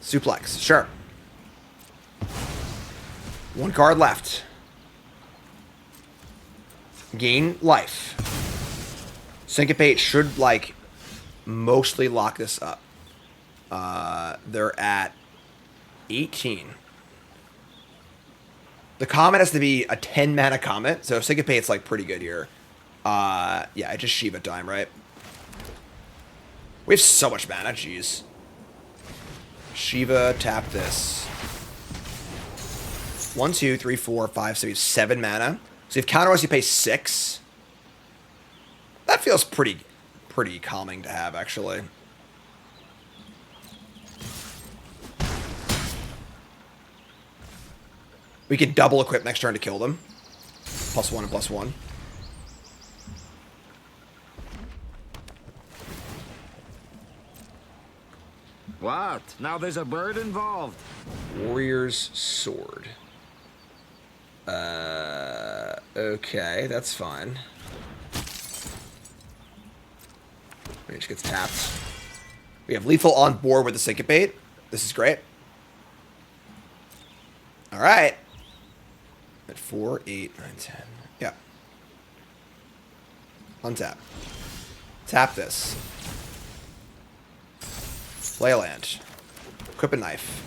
Suplex, sure. 1 card left. Gain life. Syncopate should, like, mostly lock this up. They're at 18. The Comet has to be a 10 mana Comet, so Syncopate's, like, pretty good here. Yeah, I just Shiva time, right? We have so much mana, jeez. Shiva, tap this. 1, 2, 3, 4, 5, 6, 7 mana. So if counterwise you pay 6. That feels pretty calming to have, actually. We can double equip next turn to kill them. +1 and +1. What? Now there's a bird involved. Warrior's Sword. Okay, that's fine. It just gets tapped. We have lethal on board with the Syncopate. This is great. Alright. At 4, 8, 9, 10. Yeah. Untap. Tap this. Play a land. Equip a knife.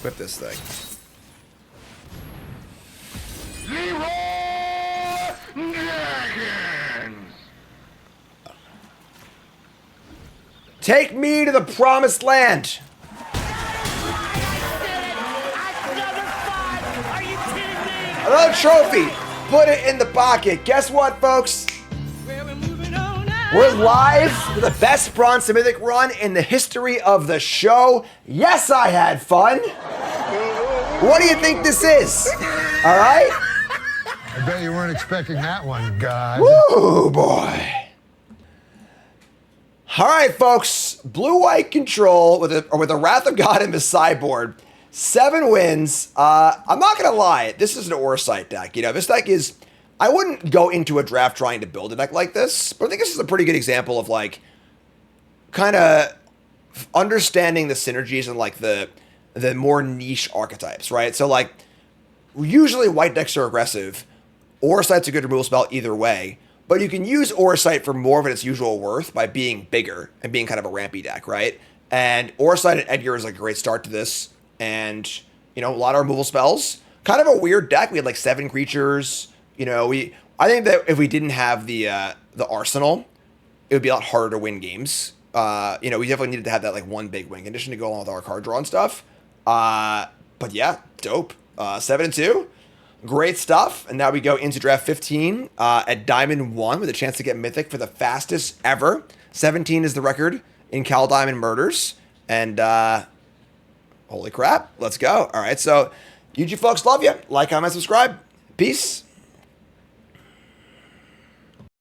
equip this thing. Take me to the promised land. Another trophy. Put it in the pocket. Guess what, folks? We're live with the best Bronze to Mythic run in the history of the show. Yes, I had fun. What do you think this is? All right? I bet you weren't expecting that one, God. Woo, boy. All right, folks. Blue-white control with a Wrath of God in the sideboard. 7 wins. I'm not going to lie. This is an Orsight deck. You know, this deck is... I wouldn't go into a draft trying to build a deck like this, but I think this is a pretty good example of, like, kind of understanding the synergies and, like, the more niche archetypes, right? So, like, usually white decks are aggressive. Oresight's a good removal spell either way, but you can use Oresight for more of its usual worth by being bigger and being kind of a rampy deck, right? And Oresight and Edgar is like a great start to this, and, you know, a lot of removal spells. Kind of a weird deck. We had, like, 7 creatures. You know, I think that if we didn't have the arsenal, it would be a lot harder to win games. You know, we definitely needed to have that like one big win condition to go along with our card draw and stuff. But yeah, dope. 7-2, great stuff. And now we go into draft 15 at Diamond 1 with a chance to get Mythic for the fastest ever. 17 is the record in Cal Diamond Murders. And holy crap, let's go. All right, so UG folks, love you. Like, comment, subscribe. Peace.